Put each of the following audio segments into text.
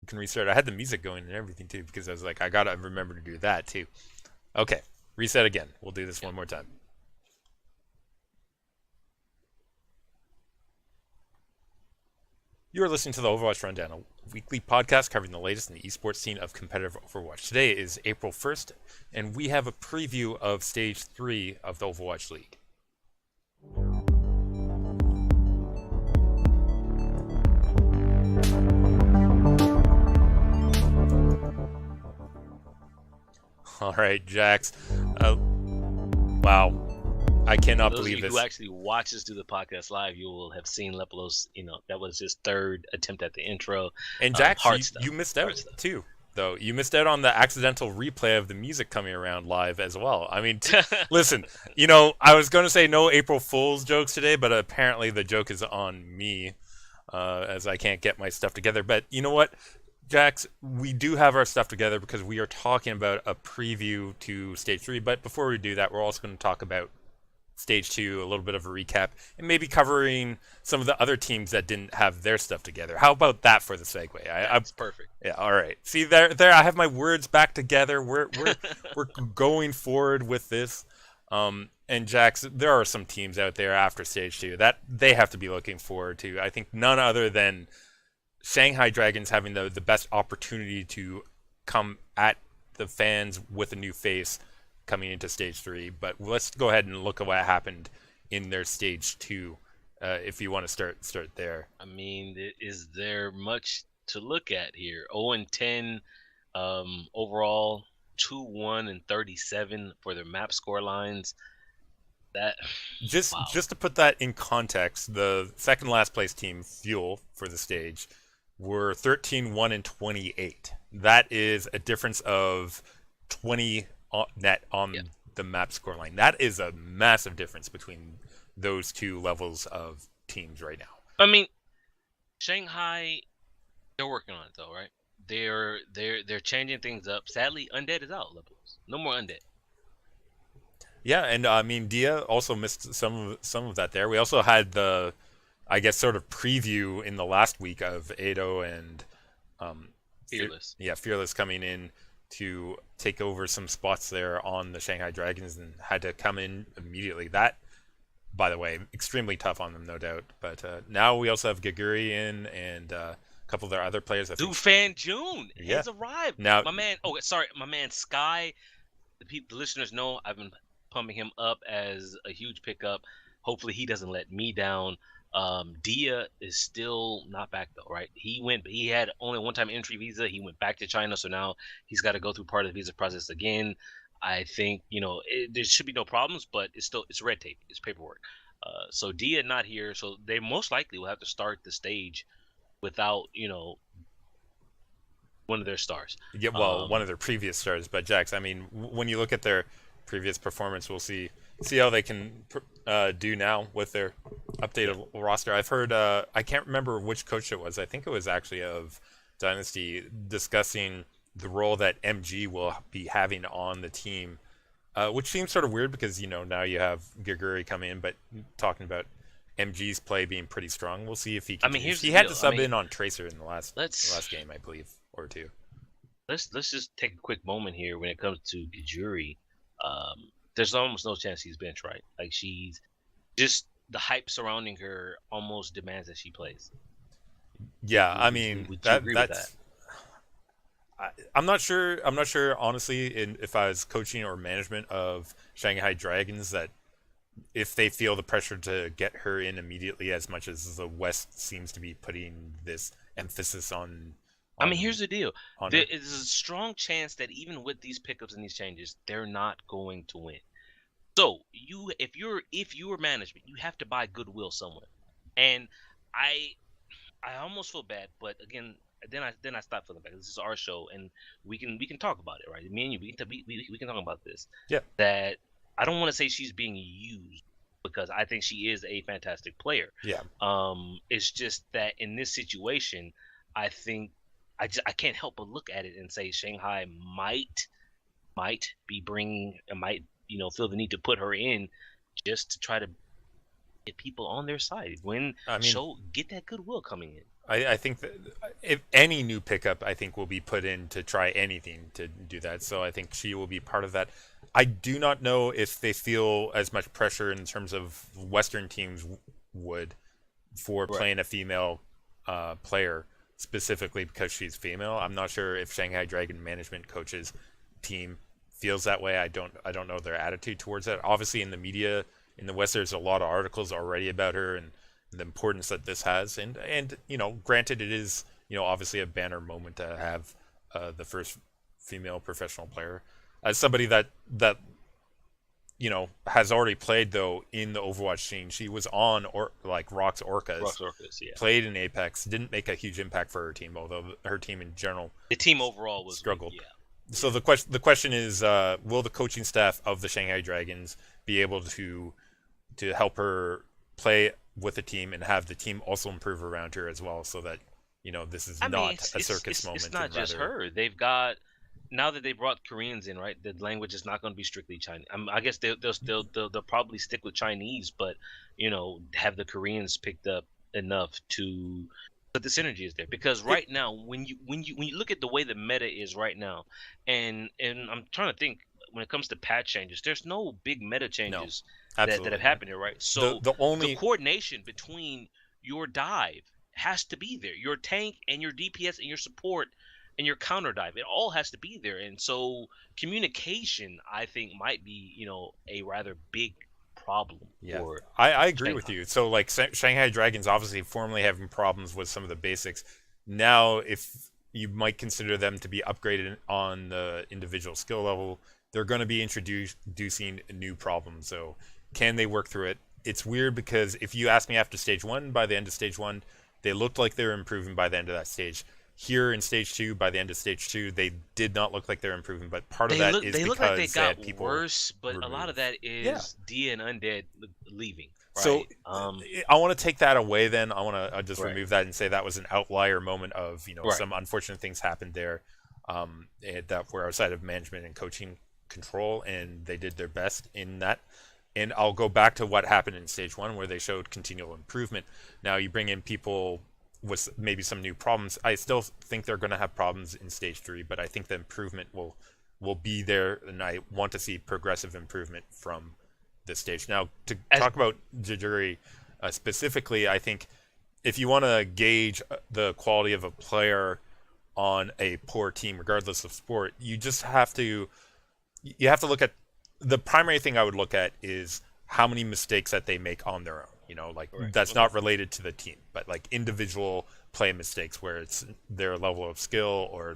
can restart. I had the music going and everything too because I was like, I gotta remember to do that too. Okay, reset again. We'll do this one more time. You are listening to the Overwatch Rundown, a weekly podcast covering the latest in the esports scene of competitive Overwatch. Today is April 1st, and we have a preview of Stage 3 of the Overwatch League. All right, Jax. Wow. I cannot believe this. Those of you who actually watch us do the podcast live, you will have seen Lepalose. That was his third attempt at the intro. And Jax, you missed out too, though. You missed out on the accidental replay of the music coming around live as well. I mean, listen, I was going to say no April Fool's jokes today, but apparently the joke is on me, as I can't get my stuff together. But you know what, Jax, we do have our stuff together because we are talking about a preview to Stage 3. But before we do that, we're also going to talk about Stage 2, a little bit of a recap, and maybe covering some of the other teams that didn't have their stuff together. How about that for the segue? That's perfect. Yeah, all right. See, there, I have my words back together. We're going forward with this. And Jax, there are some teams out there after Stage 2 that they have to be looking forward to. I think none other than Shanghai Dragons having the best opportunity to come at the fans with a new face coming into Stage 3, but let's go ahead and look at what happened in their Stage 2, if you want to start there. I mean, is there much to look at here? 0-10 overall, 2-1 and 37 for their map score lines. Just to put that in context, the second last place team, Fuel, for the stage, were 13-1 and 28. That is a difference of 20 net on the map scoreline. That is a massive difference between those two levels of teams right now. I mean, Shanghai, they're working on it though, right? They're changing things up. Sadly, Undead is out. No more Undead. Yeah, and I mean, Dia also missed some of that there. We also had the, I guess, sort of preview in the last week of Ado and Fearless. Fearless coming in to take over some spots there on the Shanghai Dragons and had to come in immediately. That, by the way, extremely tough on them, no doubt. But now we also have Gaguri in and a couple of their other players. Dufan June has arrived. Now, my man Sky. The listeners know I've been pumping him up as a huge pickup. Hopefully he doesn't let me down. Dia is still not back though, right? He had only a one-time entry visa. He went back to China, so now he's got to go through part of the visa process again. I think there should be no problems, but it's red tape, it's paperwork. So Dia not here, so they most likely will have to start the stage without one of their stars. Yeah, well, one of their previous stars. But Jax, I mean, when you look at their previous performance, we'll see how they can do now with their updated roster. I've heard, I can't remember which coach it was. I think it was actually of Dynasty discussing the role that MG will be having on the team, which seems sort of weird because, now you have Gaguri come in, but talking about MG's play being pretty strong. We'll see if he can. He had to sub in on Tracer in the last game, I believe, or two. Let's just take a quick moment here when it comes to Gaguri. There's almost no chance he's bench, right? Like, she's just the hype surrounding her almost demands that she plays. Yeah, I mean, would you agree with that? I'm not sure. I'm not sure, honestly, if I was coaching or management of Shanghai Dragons, that if they feel the pressure to get her in immediately, as much as the West seems to be putting this emphasis on. I mean, here's the deal. There is a strong chance that even with these pickups and these changes, they're not going to win. So if you're management, you have to buy goodwill somewhere. And I almost feel bad, but again, then I stop feeling bad. This is our show, and we can talk about it, right? Me and you, we can talk about this. Yeah. That I don't want to say she's being used because I think she is a fantastic player. Yeah. It's just that in this situation, I think I can't help but look at it and say Shanghai might be feel the need to put her in just to try to get people on their side. Get that goodwill coming in. I think that if any new pickup, I think will be put in to try anything to do that. So I think she will be part of that. I do not know if they feel as much pressure in terms of Western teams would for Right. playing a female player specifically because she's female. I'm not sure if Shanghai Dragon management coaches team feels that way. I don't know their attitude towards that. Obviously, in the media in the West, there's a lot of articles already about her and the importance that this has. And granted, it is obviously a banner moment to have the first female professional player. As somebody that has already played though in the Overwatch scene. She was on like Rock's Orcas, Ross Orcas, yeah. played in Apex, didn't make a huge impact for her team, although her team in general The team overall was struggled. Yeah. So the question is, will the coaching staff of the Shanghai Dragons be able to help her play with the team and have the team also improve around her as well, so that this is I mean, not a circus moment. it's not just her. They've got now that they brought Koreans in, right? The language is not going to be strictly Chinese. I guess they'll probably stick with Chinese, but have the Koreans picked up enough to. But the synergy is there because right now, when you look at the way the meta is right now, and I'm trying to think when it comes to patch changes, there's no big meta changes that have happened here, right? So the coordination between your dive has to be there. Your tank and your DPS and your support and your counter dive, it all has to be there. And so communication, I think, might be a rather big problem. Yeah, I agree with you. So like Shanghai Dragons obviously formerly having problems with some of the basics. Now, if you might consider them to be upgraded on the individual skill level, they're going to be introducing new problems. So can they work through it? It's weird because if you ask me after stage 1, by the end of stage 1, they looked like they were improving by the end of that stage. Here in stage 2, by the end of stage 2, they did not look like they're improving. But part of that is they because look like they got people worse, but removed. a lot of that is Dia and Undead leaving. Right? So I want to take that away. Then I want to just remove that and say that was an outlier moment of some unfortunate things happened there that were outside of management and coaching control, and they did their best in that. And I'll go back to what happened in stage 1 where they showed continual improvement. Now you bring in people with maybe some new problems. I still think they're going to have problems in stage 3, but I think the improvement will be there, and I want to see progressive improvement from this stage. Now, to talk about Jajuri specifically, I think if you want to gauge the quality of a player on a poor team, regardless of sport, you have to look at the primary thing I would look at is how many mistakes that they make on their own. That's not related to the team, but like individual play mistakes where it's their level of skill or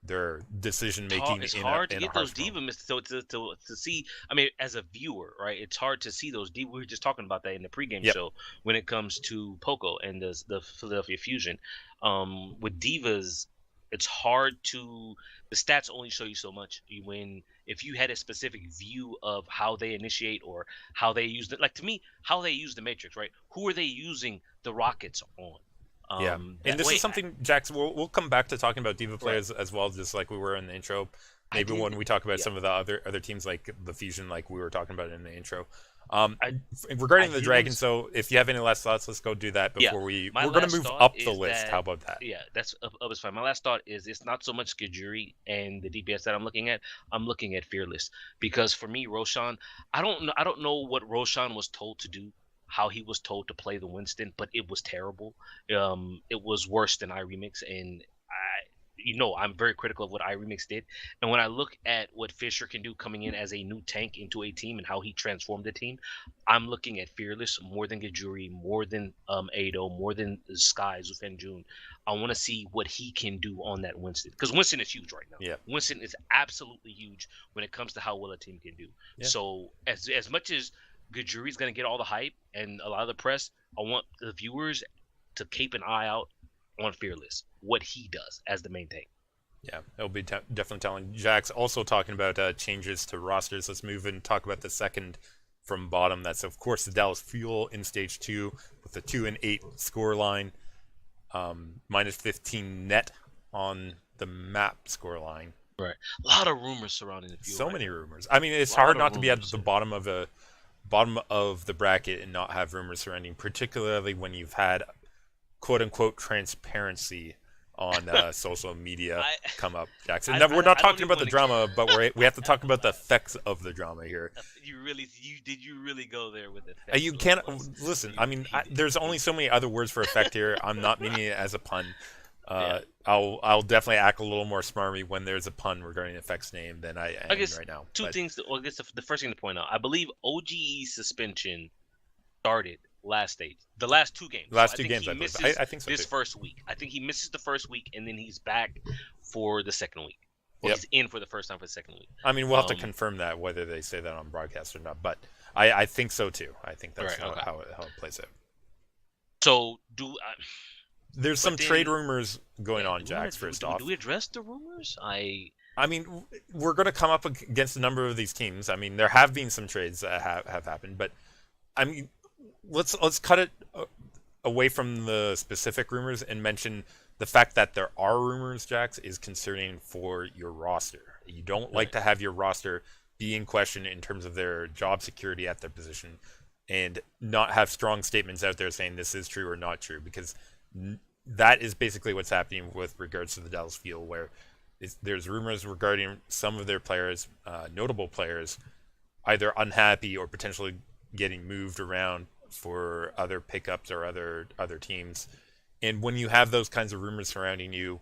their decision making. It's hard to get those diva mistakes. So to see, I mean, as a viewer, right? It's hard to see those diva. We were just talking about that in the pregame show when it comes to Poco and the Philadelphia Fusion. With divas, it's hard to. The stats only show you so much. If you had a specific view of how they initiate or how they use it, like to me, how they use the Matrix, right? Who are they using the rockets on? And this is something, Jax, we'll come back to talking about diva players as well, just like we were in the intro. Maybe when we talk about some of the other teams like the Fusion, like we were talking about in the intro. Regarding the Dragons, so if you have any last thoughts, let's go do that before we're going to move up the list. How about that? Yeah, that's up is fine. My last thought is it's not so much Gajuri and the DPS that I'm looking at. I'm looking at Fearless because for me, Roshan, I don't know what Roshan was told to do, how he was told to play the Winston, but it was terrible. It was worse than iRemix, and I'm very critical of what iRemix did. And when I look at what Fisher can do coming in as a new tank into a team and how he transformed the team, I'm looking at Fearless more than Gajuri, more than Ado, more than Sky, Zufenjun. I want to see what he can do on that Winston. Because Winston is huge right now. Yeah. Winston is absolutely huge when it comes to how well a team can do. Yeah. So as much as Gajuri's going to get all the hype and a lot of the press, I want the viewers to keep an eye out on Fearless, what he does as the main tank. Yeah, it'll be definitely telling. Jax also talking about changes to rosters. Let's move and talk about the second from bottom. That's, of course, the Dallas Fuel in Stage 2 with a 2-8 score line, minus 15 net on the map score line. Right. A lot of rumors surrounding the Fuel. So many rumors. I mean, it's hard not to be at the bottom of the bracket and not have rumors surrounding, particularly when you've had quote unquote transparency on social media I come up, Jackson. I, No, I, we're not I don't talking even about the want to. drama, but we have to talk about the effects of the drama here. You really go there with You effects, can't Lepalose. listen. I You mean, he did there's only he so many other words for effect here. I'm not meaning it as a pun. yeah. I'll definitely act a little more smarmy when there's a pun regarding effect's name than I I am guess right now. two But things. Well, I guess the first thing to point out, I believe OGE's suspension started last stage, the last two games. the So last I two think games, he I believe. misses I think so too. this first week. I think he misses the first week, and then he's back for the second week. Well, Yep. he's in for the first time for the second week. I mean, we'll have to Um, confirm that whether they say that on broadcast or not. But I think so too. I think that's right. Okay. how it plays out. So There's but some trade then, rumors going yeah. on, Jax. First off, Do we address the rumors? I mean, we're going to come up against a number of these teams. I mean, there have been some trades that have happened, but I mean, let's cut it away from the specific rumors and mention the fact that there are rumors, Jax, is concerning for your roster. You don't like Right. to have your roster be in question in terms of their job security at their position and not have strong statements out there saying this is true or not true, because that is basically what's happening with regards to the Dallas Fuel, where there's rumors regarding some of their players, notable players, either unhappy or potentially getting moved around for other pickups or other teams. And when you have those kinds of rumors surrounding you,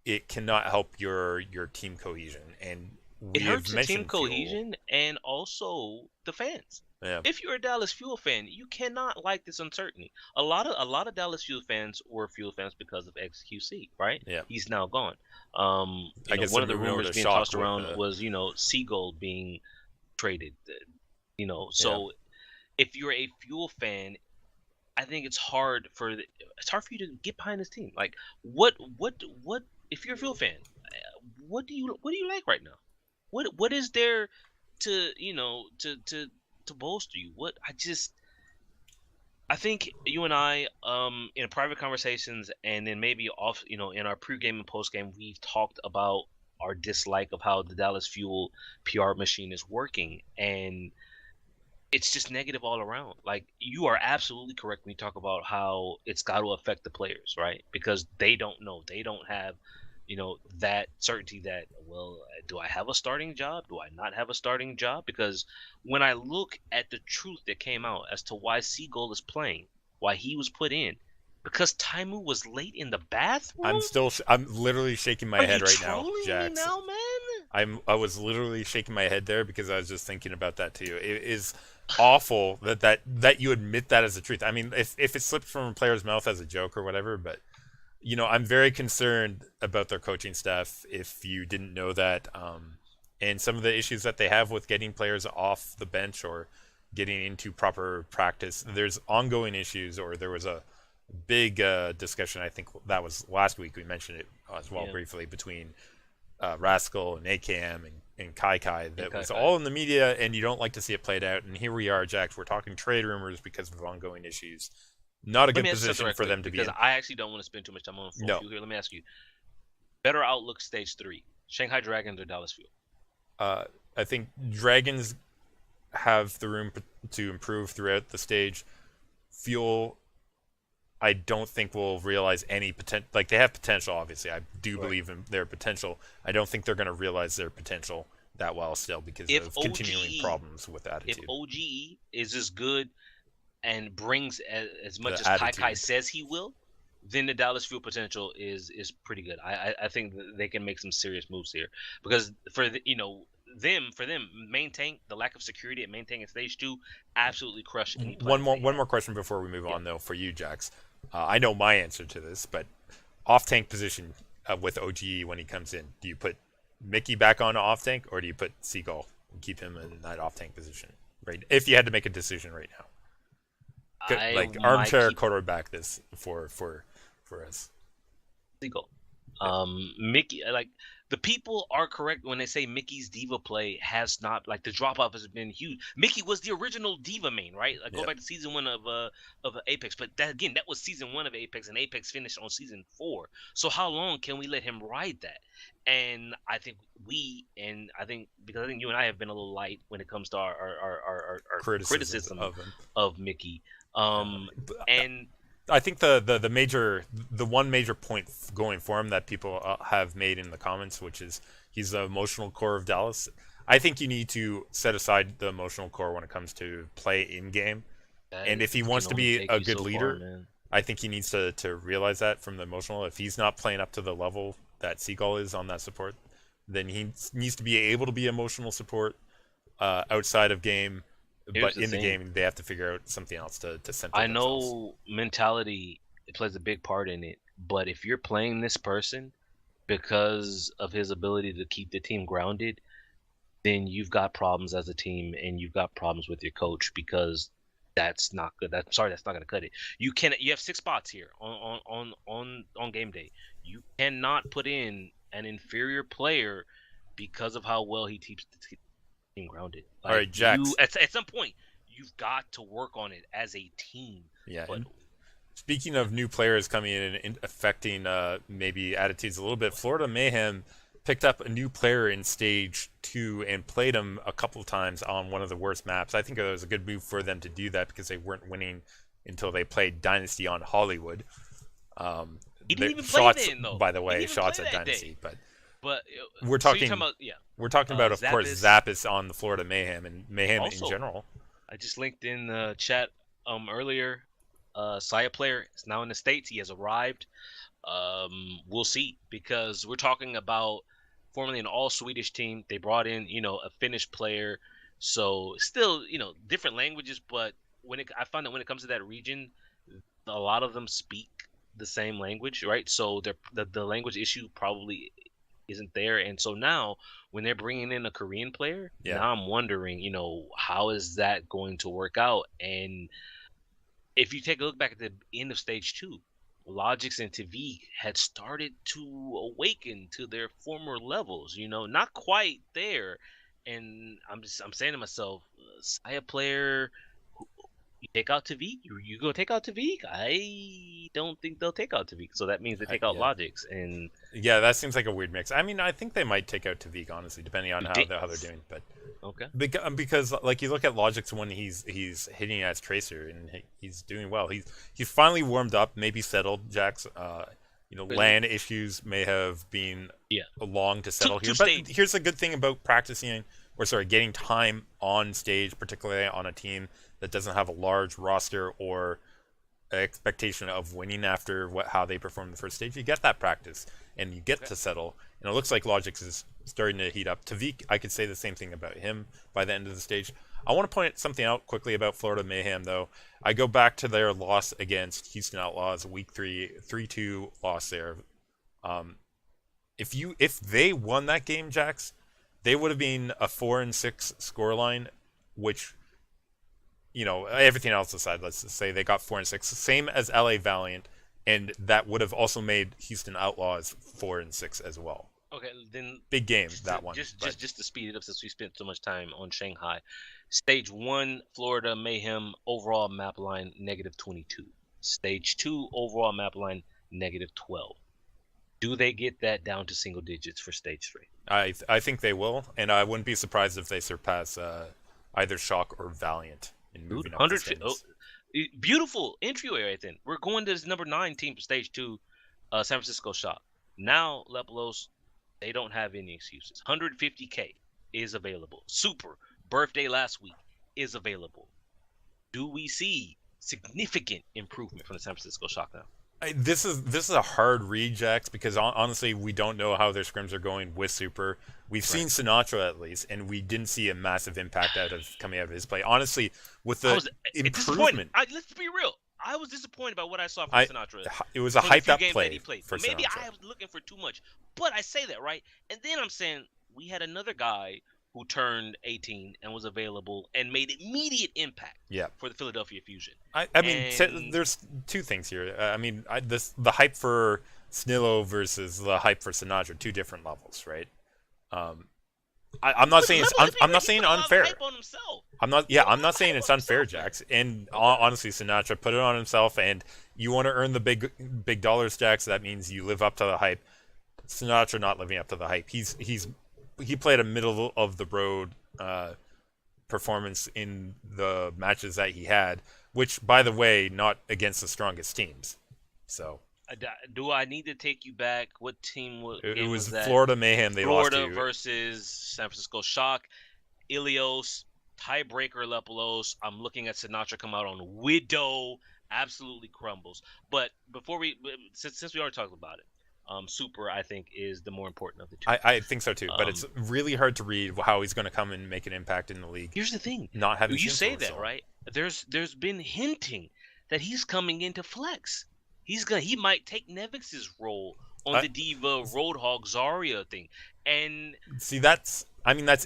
it cannot help your team cohesion. And It we have hurts the team mentioned Fuel. cohesion and also the fans. Yeah. If you're a Dallas Fuel fan, you cannot like this uncertainty. A lot of Dallas Fuel fans were Fuel fans because of XQC, right? Yeah. He's now gone. I guess One of the they're moving over rumors to being Shock tossed with around was Seagull being traded. yeah. So if you're a Fuel fan, I think it's hard for you to get behind this team. Like what if you're a Fuel fan? What do you like right now? What is there to to bolster you? I think you and I in private conversations and then maybe off in our pregame and postgame we've talked about our dislike of how the Dallas Fuel PR machine is working, and it's just negative all around. Like, you are absolutely correct when you talk about how it's got to affect the players, right? Because they don't know, they don't have, that certainty that, well, do I have a starting job? Do I not have a starting job? Because when I look at the truth that came out as to why Seagull is playing, why he was put in, because Taimu was late in the bathroom. I'm literally shaking my Are head you right now, trolling me Jax. now, man? I was literally shaking my head there because I was just thinking about that too. It is awful that you admit that as the truth. I mean, if it slipped from a player's mouth as a joke or whatever, but I'm very concerned about their coaching staff. If you didn't know that, and some of the issues that they have with getting players off the bench or getting into proper practice, there's ongoing issues. Or there was a big discussion. I think that was last week. We mentioned it as well briefly between Rascal and AKM and Kai that was all in the media, and you don't like to see it played out. And here we are, Jax. We're talking trade rumors because of ongoing issues. Not a good position for them to be in. Because I actually don't want to spend too much time on Fuel here. Let me ask you. Better outlook stage 3. Shanghai Dragons or Dallas Fuel? I think Dragons have the room to improve throughout the stage. Fuel, I don't think will realize any potential. Like, they have potential, obviously. I do believe in their potential. I don't think they're going to realize their potential that well still because of continuing problems with attitude. If OGE is as good and brings as much as Kai says he will, then the Dallas Fuel potential is pretty good. I think that they can make some serious moves here, because for them maintain the lack of security and maintaining stage 2, absolutely crush any one more question before we move on though for you, Jax. I know my answer to this, but off tank position with OGE when he comes in, do you put Mickey back on off tank or do you put Seagull and keep him in that off tank position? Right, if you had to make a decision right now. Like armchair quarterback this for us. Seagull. Mickey, like, the people are correct when they say Mickey's diva play has not, like, the drop off has been huge. Mickey was the original diva main, right? Like, go back to season 1 of Apex, but that was season 1 of Apex, and Apex finished on season 4. So how long can we let him ride that? And I think because I think you and I have been a little light when it comes to our criticism of Mickey. And I think the one major point going for him that people have made in the comments, which is he's the emotional core of Dallas. I think you need to set aside the emotional core when it comes to play in game, and if he Can wants to only be take a you good so far, leader, man. I think he needs to realize that from the emotional. If he's not playing up to the level that Seagull is on that support, then he needs to be able to be emotional support outside of game, Here's but the in the thing. game they have to figure out something else to center I themselves. know mentality plays a big part in it, but if you're playing this person because of his ability to keep the team grounded, then you've got problems as a team and you've got problems with your coach because that's not good. That's not gonna cut it. You have 6 spots here on game day. You cannot put in an inferior player because of how well he keeps the team grounded. All Like right, you Jax. at some point you've got to work on it as a team. Yeah, But and speaking of new players coming in and affecting maybe attitudes a little bit, Florida Mayhem picked up a new player in stage 2 and played him a couple of times on one of the worst maps. I think it was a good move for them to do that because they weren't winning until they played Dynasty on Hollywood. he didn't The even play shots, then though. by the He way, didn't even play shots at that day. Dynasty, but But we're so you're talking talking about we're talking about, of course, Zappis. Zappis on the Florida Mayhem and Mayhem in Also, general. I just linked in the chat earlier. Saya player is now in the States. He has arrived. We'll see because we're talking about formerly an all Swedish team. They brought in, a Finnish player. So still, different languages, but I find that when it comes to that region, a lot of them speak the same language, right? So the language issue probably isn't there. And so now when they're bringing in a Korean player, Yeah. now I'm wondering, how is that going to work out? And if you take a look back at the end of stage 2, Logix and Tavik had started to awaken to their former levels, not quite there. And I'm saying to myself, Saya player, you take out Tavik, you go take out Tavik. I don't think they'll take out Tavik, so that means they take out Yeah. Logix. And Yeah, that seems like a weird mix. I mean, I think they might take out Tavik, honestly, depending on you how did they're doing. But okay. because like you look at Logic's when he's hitting as Tracer and he's doing well. He's finally warmed up, maybe settled. Jax, LAN issues may have been Yeah, long to settle here. two But stage. here's a good thing about getting time on stage, particularly on a team that doesn't have a large roster or expectation of winning after how they perform the first stage. You get that practice and you get to settle. And it looks like Logix is starting to heat up. Tavik, I could say the same thing about him by the end of the stage. I want to point something out quickly about Florida Mayhem, though. I go back to their loss against Houston Outlaws, week 3-2 loss there. If they won that game, Jax, they would have been a 4-6 scoreline, which, everything else aside, let's just say they got 4-6, same as LA Valiant, and that would have also made Houston Outlaws 4-6 as well. Okay, then Big game, just that one. just to speed it up since we spent so much time on Shanghai. Stage 1, Florida Mayhem overall map line -22. Stage 2 overall map line -12. Do they get that down to single digits for stage 3? I think they will, and I wouldn't be surprised if they surpass either Shock or Valiant in Dude, moving up the 100. standings. Beautiful entryway right then. We're going to this number 9 team for stage 2, San Francisco Shock. Now, Lepalose, they don't have any excuses. 150K is available. Super birthday last week is available. Do we see significant improvement from the San Francisco Shock now? This is a hard read, Jax, because honestly, we don't know how their scrims are going with Super. We've seen Sinatra at least, and we didn't see a massive impact coming out of his play. Honestly, with the improvement, let's be real. I was disappointed by what I saw from Sinatra. It was a hyped up play that he played. for Maybe Sinatra. I was looking for too much, but I say that right, and then I'm saying we had another guy who turned 18 and was available and made immediate impact for the Philadelphia Fusion. I mean, there's two things here. The hype for Snillo versus the hype for Sinatra, two different levels, right? I'm not saying I'm not saying unfair. I'm not saying it's unfair, Jax. And honestly, Sinatra put it on himself, and you want to earn the big dollars, Jax. That means you live up to the hype. Sinatra not living up to the hype. He played a middle of the road performance in the matches that he had, which, by the way, not against the strongest teams. So Do I need to take you back? What team it game was was that? Florida Mayhem they lost Florida to. versus San Francisco Shock. Ilios, tiebreaker Lepalose. I'm looking at Sinatra come out on Widow. Absolutely crumbles. But since we already talked about it, Super, I think, is the more important of the two. I think so too, but it's really hard to read how he's going to come and make an impact in the league. Here's the thing. Not having You seen say that, so right? There's been hinting that he's coming into flex. He might take Nevix's role on the Diva Roadhog Zarya thing. And see, that's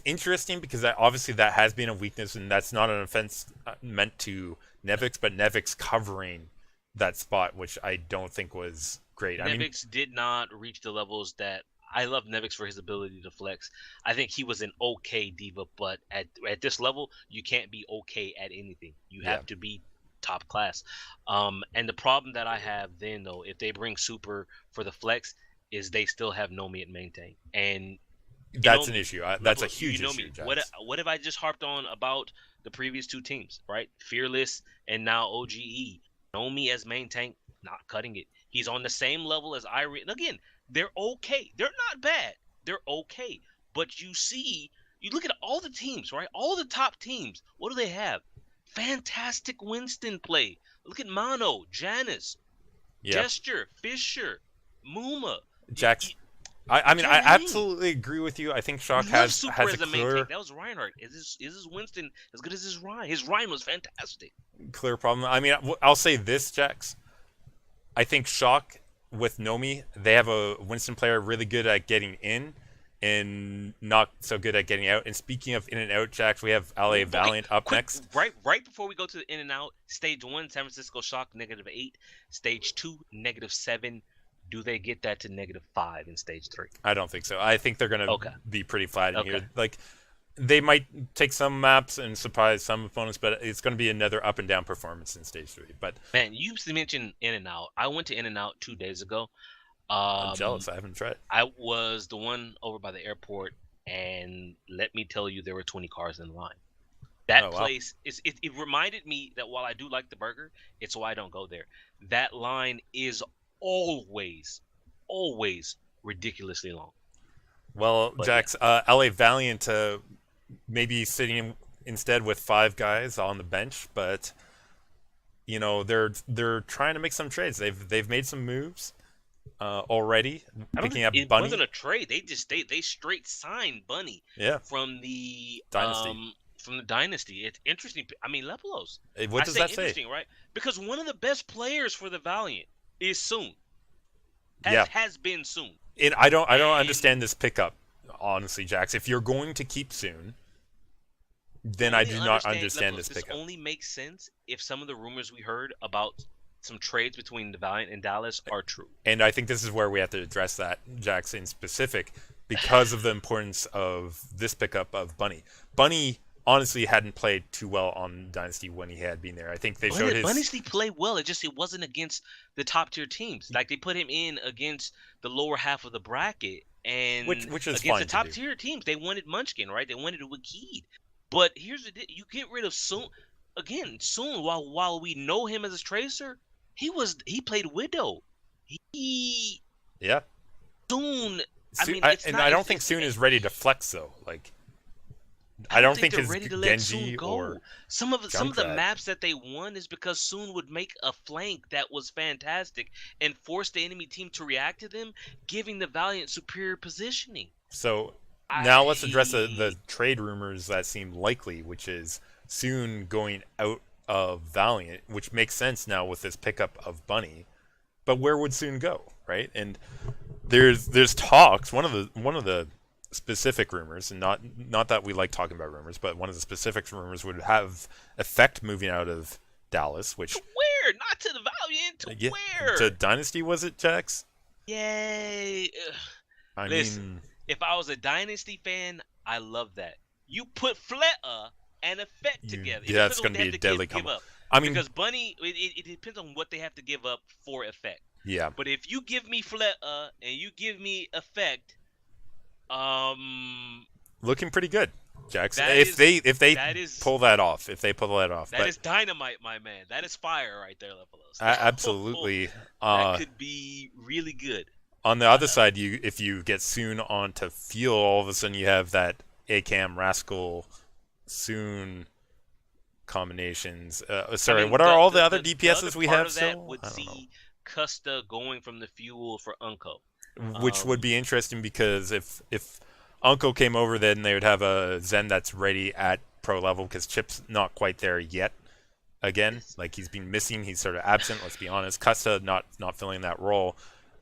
interesting because obviously that has been a weakness, and that's not an offense meant to Nevix, but Nevix covering that spot, which I don't think was great. Nevix did not reach the levels that I love Nevix for his ability to flex. I think he was an okay Diva, but at this level, you can't be okay at anything. You have to be top class. And the problem that I have then, though, if they bring Super for the flex, is they still have Nomi at maintain. And that's an issue. That's a huge issue. What have I just harped on about the previous two teams, right? Fearless and now OGE. Nomi as main tank, not cutting it. He's on the same level as Irene. Again, they're okay. They're not bad. They're okay. But you look at all the teams, right? All the top teams. What do they have? Fantastic Winston play. Look at Mono, Janice, Gesture, Fisher, Muma. Jax. I absolutely agree with you. I think Shock has a clear. That was Reinhardt. Is this Winston as good as his Ryan? His Ryan was fantastic. Clear problem. I mean, I'll say this, Jax. I think Shock with Nomi, they have a Winston player really good at getting in and not so good at getting out. And speaking of in and out, Jax, we have LA Valiant up next. Right before we go to the in and out, stage 1, San Francisco Shock, -8. Stage 2, -7. Do they get that to -5 in stage 3? I don't think so. I think they're going to be pretty flat in here. Like, they might take some maps and surprise some opponents, but it's going to be another up and down performance in stage 3. But man, you mentioned in and out. I went to in and out 2 days ago. I'm jealous. I haven't tried. I was the one over by the airport, and let me tell you, there were 20 cars in line. That place it reminded me that while I do like the burger, it's why I don't go there. That line is always ridiculously long. Well, Jax, LA Valiant maybe sitting instead with 5 guys on the bench, but you know they're trying to make some trades. They've made some moves already. Picking up Bunny. It wasn't a trade. They straight signed Bunny. Yeah. From the Dynasty. From the Dynasty. It's interesting. I mean, Lepalose. What does that say? Interesting, right? Because one of the best players for the Valiant is Soon. Has been Soon. And I don't understand this pickup, honestly, Jax. If you're going to keep Soon, then I do not understand this pickup. This only makes sense if some of the rumors we heard about some trades between the Valiant and Dallas are true. And I think this is where we have to address that, Jax, in specific, because of the importance of this pickup of Bunny. Bunny honestly hadn't played too well on Dynasty when he had been there. I think they showed his... Dynasty played well. It wasn't against the top tier teams. Like, they put him in against the lower half of the bracket, and which is against fine the top tier teams, they wanted Munchkin, right? They wanted Wakid. But here's the you get rid of Soon. Again, Soon, while we know him as a tracer, he played Widow. Soon. I don't think Soon is ready to flex though. Like, I don't think his ready to let Genji Soon go. Some of the maps that they won is because Soon would make a flank that was fantastic and force the enemy team to react to them, giving the Valiant superior positioning. So now let's address the trade rumors that seem likely, which is Soon going out of Valiant, which makes sense now with this pickup of Bunny. But where would Soon go, right? And there's talks. One of the specific rumors, and not that we like talking about rumors, but one of the specific rumors would have Effect moving out of Dallas, which... To where? Not to the Valiant. To where? To Dynasty, was it, Jax? Yay. Listen, if I was a Dynasty fan, I love that. You put Fleta and Effect together. Yeah, it's going to be a deadly combo. I mean, because Bunny, it depends on what they have to give up for Effect. Yeah. But if you give me Fleta and you give me Effect... looking pretty good. Jackson. That If is they that is pull that off, that but is dynamite, my man. That is fire right there, Lepalos. absolutely. That could be really good. On the Uh, other side, if you get Soon onto Fuel, all of a sudden you have that ACAM Rascal Soon combinations. I Sorry, mean, what are all the other the other DPSs we part have of that still? would I don't know. see Custa going from the Fuel for Unco. Which would Um, be interesting because if Uncle came over, then they would have a Zen that's ready at pro level because Chip's not quite there yet. Again, it's like he's been missing, he's sort of absent. Let's be honest. Custa not filling that role.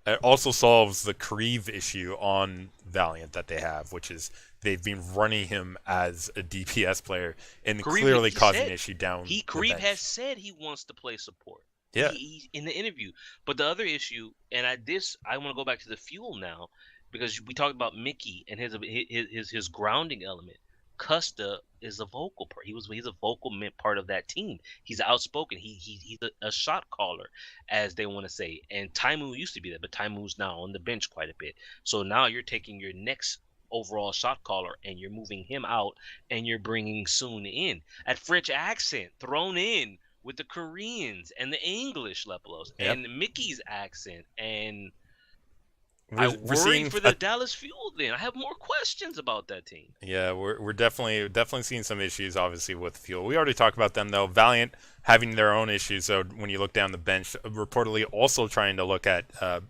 It also solves the Krieve issue on Valiant that they have, which is they've been running him as a DPS player and Kareem, clearly he causing said issue down he the Kareem has bench. said he wants to play support. Yeah, He's in the interview. But the other issue, and I want to go back to the Fuel now because we talked about Mickey and his grounding element. Custa is a vocal part. He's a vocal part of that team. He's outspoken. He's a shot caller, as they want to say. And Taimu used to be that, but Taimu's now on the bench quite a bit. So now you're taking your next overall shot caller and you're moving him out and you're bringing Soon in. That French accent thrown in with the Koreans and the English Lepalos yep. and Mickey's accent, and I We're worry seeing for the Dallas Fuel. Then I have more questions about that team. yeah, we're definitely seeing some issues, obviously, with Fuel. We already talked about them though. Valiant having their own issues. So when you look down the bench, reportedly also trying to look at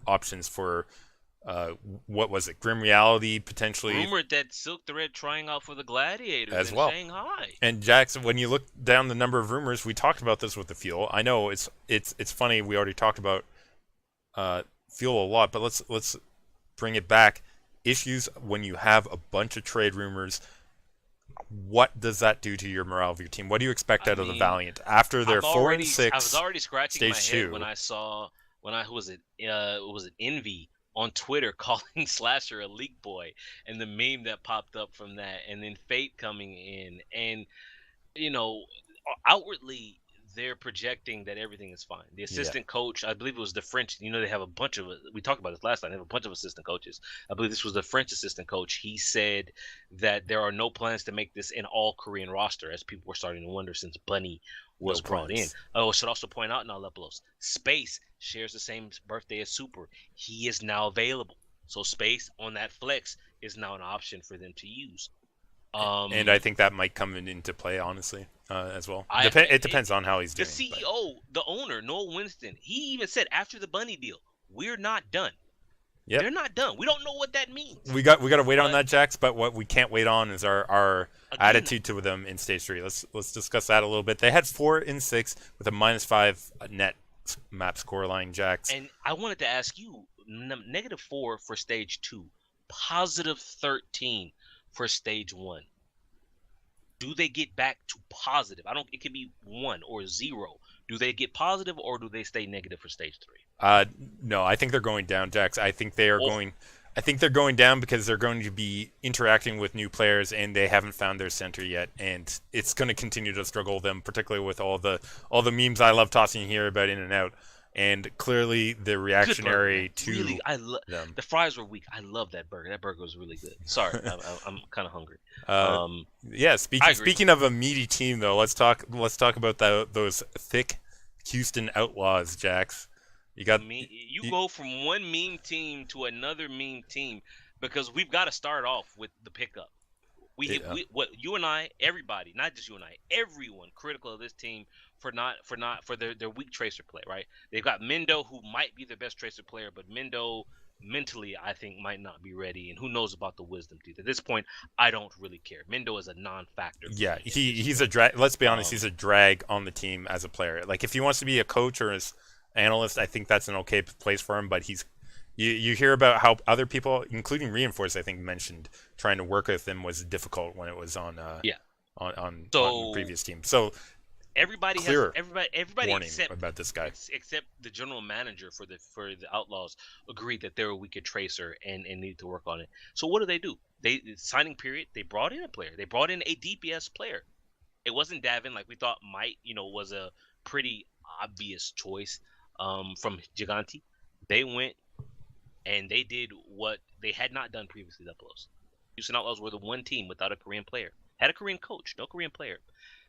options for uh, what was it, Grim Reality potentially Rumored that Silk the Red trying out for the Gladiators as in well. Shanghai. And Jackson, when you look down the number of rumors, we talked about this with the Fuel. I know it's funny. We already talked about Fuel a lot, but let's bring it back. Issues when you have a bunch of trade rumors. What does that do to your morale of your team? What do you expect I out of the mean, Valiant after their I was 4-6 already scratching my stage head when two? I saw was it Envy on Twitter calling Slasher a leak boy and the meme that popped up from that, and then Fate coming in, and you know, outwardly they're projecting that everything is fine. The Yeah, assistant coach, I believe it was the French. They have a bunch of. We talked about this last time. They have a bunch of assistant coaches. I believe this was the French assistant coach. He said that there are no plans to make this an all Korean roster, as people were starting to wonder since Bunny no was brought in. plans. Oh, I should also point out now, Lepelos, Space shares the same birthday as Super. He is now available. So Space on that flex is now an option for them to use. And I Um, think that might come into play, honestly, as well. I It it, depends on how he's the doing. But CEO, the owner, Noel Winston, he even said after the Bunny deal, we're not done. yep, They're not done. We don't know what that means. we got to wait on But that, Jax. But what we can't wait on is our again, attitude to them in stage three. Let's discuss that a little bit. They had 4-6 with a -5 net map scoreline, Jax. and I wanted to ask you, -4 for stage 2, +13 for stage 1. Do they get back to positive? I don't. It could be 1 or 0. Do they get positive or do they stay negative for stage 3? No, I think they're going down, Jax. I think they are Oh, going. I think they're going down because they're going to be interacting with new players, and they haven't found their center yet, and it's going to continue to struggle them, particularly with all the memes I love tossing here about in and out, and clearly the good burger, man. reactionary to Really, I love them. the fries were weak. I love that burger. That burger was really good. Sorry, I'm kind of hungry. Uh, Um, yeah, I speaking agree. speaking of a meaty team, though, let's talk about those thick Houston Outlaws, Jax. You got You you, go from one meme team to another meme team because we've got to start off with the pickup. What you and I, everybody, not just you and I, everyone critical of this team for their weak tracer play, right? They've got Mendo, who might be their best tracer player, but Mendo mentally I think might not be ready, and who knows about the wisdom teeth. At this point, I don't really care. Mendo is a non-factor for yeah, me at this he's a point. drag. Let's be honest, he's Um, a drag on the team as a player. Like if he wants to be a coach or as analyst, I think that's an okay place for him. But you hear about how other people, including Reinforce, I think mentioned trying to work with him was difficult when it was on yeah. on the So previous team. So clear everybody warning about this guy. except the general manager for the Outlaws agreed that they're a weaker tracer and need to work on it. So what do? They signing period. They brought in a player. They brought in a DPS player. It wasn't Davin like we thought might was a pretty obvious choice from Giganti. They went and they did what they had not done previously. Houston Outlaws were the one team without a Korean player had a Korean coach, no Korean player.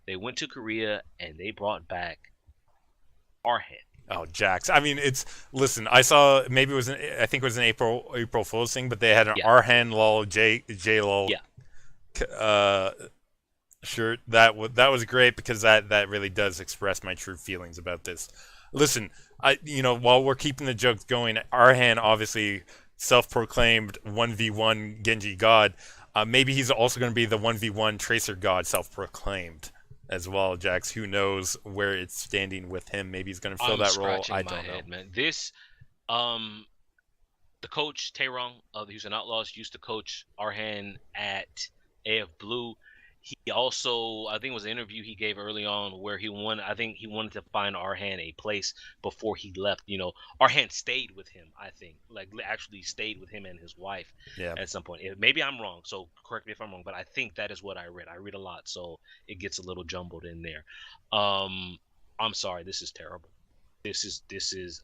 They went to Korea and they brought back Arhan. Oh, Jax. I mean, listen. I saw maybe I think it was an April Fool's thing, but they had an Yeah. Arhan lol J lol. Yeah. Shirt that was great because that really does express my true feelings about this. Listen, while we're keeping the jokes going, Arhan obviously self-proclaimed 1v1 Genji god. Maybe he's also going to be the 1v1 Tracer god, self-proclaimed as well. Jax, who knows where it's standing with him? Maybe he's going to fill that role. I don't know. Man. This, the coach Taerong of the Houston Outlaws used to coach Arhan at AF Blue. He also, I think it was an interview he gave early on where he wanted to find Arhan a place before he left. Arhan stayed with him, I think, like actually stayed with him and his wife at some point. Maybe I'm wrong, so correct me if I'm wrong, but I think that is what I read. I read a lot, so it gets a little jumbled in there. I'm sorry, this is terrible. This is this is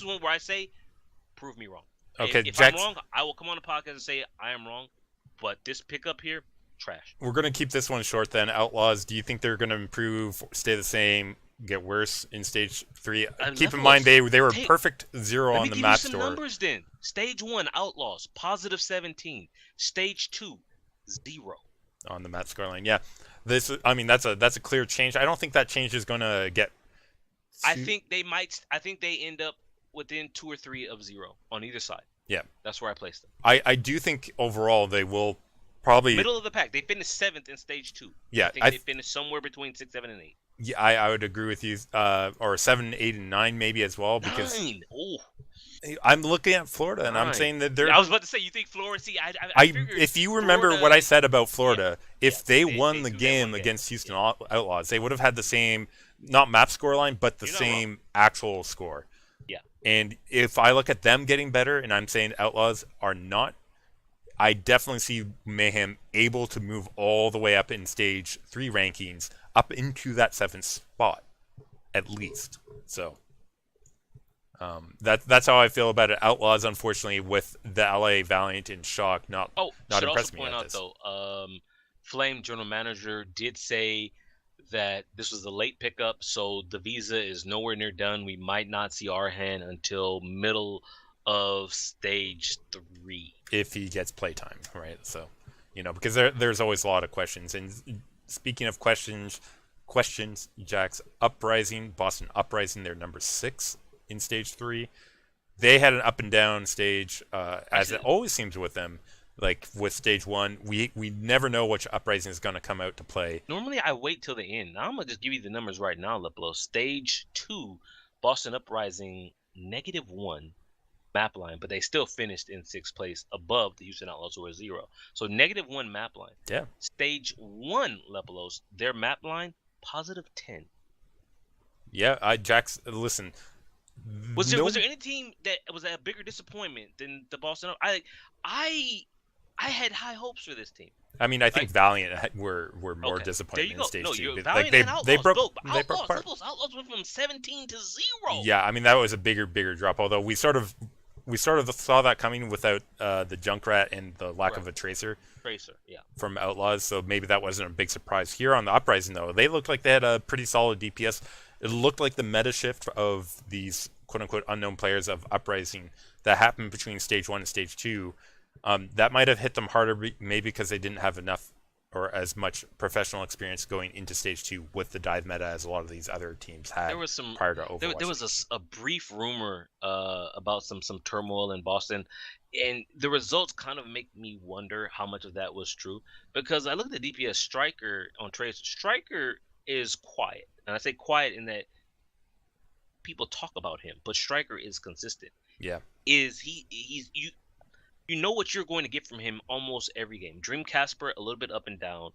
one where I say, prove me wrong. Okay, if I'm wrong, I will come on the podcast and say I am wrong. But this pickup here, trash. We're going to keep this one short then. Outlaws, do you think they're going to improve, stay the same, get worse in Stage 3? Keep in mind, they were perfect 0 on the map store. Let me give you some numbers then. Stage 1, Outlaws, positive 17. Stage 2, 0. On the map scoreline, yeah. That's a clear change. I don't think that change is going to get... I think they end up within 2 or 3 of 0 on either side. Yeah. That's where I placed them. I do think overall they will probably... Middle of the pack. They finished 7th in Stage 2. Yeah. I think they finished somewhere between 6, 7, and 8. Yeah, I would agree with you. Or 7, 8, and 9 maybe as well. Because 9? Oh. I'm looking at Florida, and I'm saying that they're... I was about to say, you think Florida... See, I if you remember what I said about Florida, if they won the game against Houston Outlaws, they would have had the same, not map scoreline, but the same actual score. Yeah. And if I look at them getting better, and I'm saying Outlaws are not, I definitely see Mayhem able to move all the way up in Stage 3 rankings, up into that 7th spot, at least. So... that's how I feel about it. Outlaws, unfortunately, with the LA Valiant and Shock, not impressing me. Should also point out though, Flame general manager did say that this was a late pickup, so the visa is nowhere near done. We might not see Arhan until middle of Stage 3 if he gets playtime, right? So, because there's always a lot of questions. And speaking of questions, Jax Uprising, Boston Uprising, they're number 6. In Stage 3, they had an up and down stage, as it always seems with them. Like with Stage 1, we never know which Uprising is going to come out to play. Normally, I wait till the end. Now, I'm going to just give you the numbers right now, Lepalose. Stage 2, Boston Uprising, -1 map line, but they still finished in 6th place above the Houston Outlaws, who were 0. So, -1 map line. Yeah. Stage 1, Lepalose, their map line, +10. Yeah, Jax, listen... Was there any team that was a bigger disappointment than the Boston? I had high hopes for this team. I mean, I think Valiant were more disappointed in Stage 2. Valiant and Outlaws, they broke apart. Outlaws went from 17 to 0. Yeah, I mean that was a bigger drop. Although we sort of saw that coming without the Junkrat and the lack of a Tracer. From Outlaws, so maybe that wasn't a big surprise. Here on the Uprising, though, they looked like they had a pretty solid DPS. It looked like the meta shift of these quote-unquote unknown players of Uprising that happened between Stage 1 and Stage 2, that might have hit them harder, maybe because they didn't have enough or as much professional experience going into Stage 2 with the dive meta as a lot of these other teams had prior to Overwatch. There was a brief rumor about some turmoil in Boston, and the results kind of make me wonder how much of that was true, because I looked at DPS Striker on Tracer. Striker is quiet. And I say quiet in that people talk about him, but Striker is consistent. Yeah. He's you know what you're going to get from him almost every game. Dream Casper, a little bit up and down.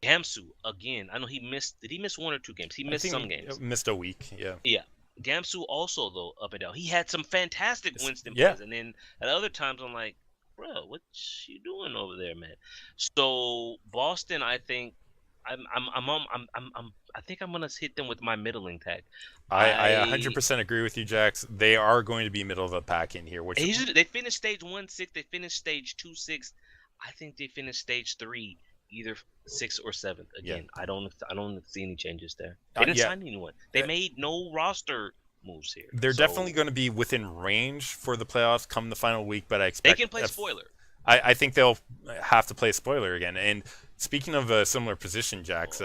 Gamsu, again, I know he missed. Did he miss 1 or 2 games? He missed some games. Missed a week, yeah. Yeah. Gamsu also, though, up and down. He had some fantastic Winston plays. And then at other times, I'm like, bro, what you doing over there, man? So Boston, I think, I think I'm gonna hit them with my middling tag. I 100% agree with you, Jax. They are going to be middle of the pack in here. They finished Stage 1 6. They finished Stage 2 6. I think they finished Stage 3 either 6th or 7th. Yeah. Again, I don't see any changes there. They didn't Yeah. sign anyone. They made no roster moves here. They're So definitely going to be within range for the playoffs come the final week, but I they expect can play spoiler. I think they'll have to play spoiler again. And speaking of a similar position, Jax,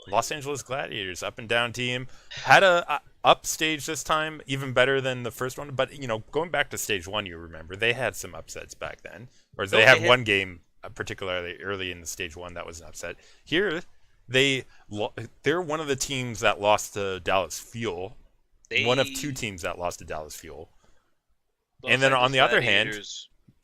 Los Angeles Gladiators, up and down team, had a up stage this time, even better than the first one. But going back to stage 1, you remember they had some upsets back then, or they had one game particularly early in the stage 1 that was an upset. Here, they're one of the teams that lost to Dallas Fuel. One of 2 teams that lost to Dallas Fuel. And then on the other hand,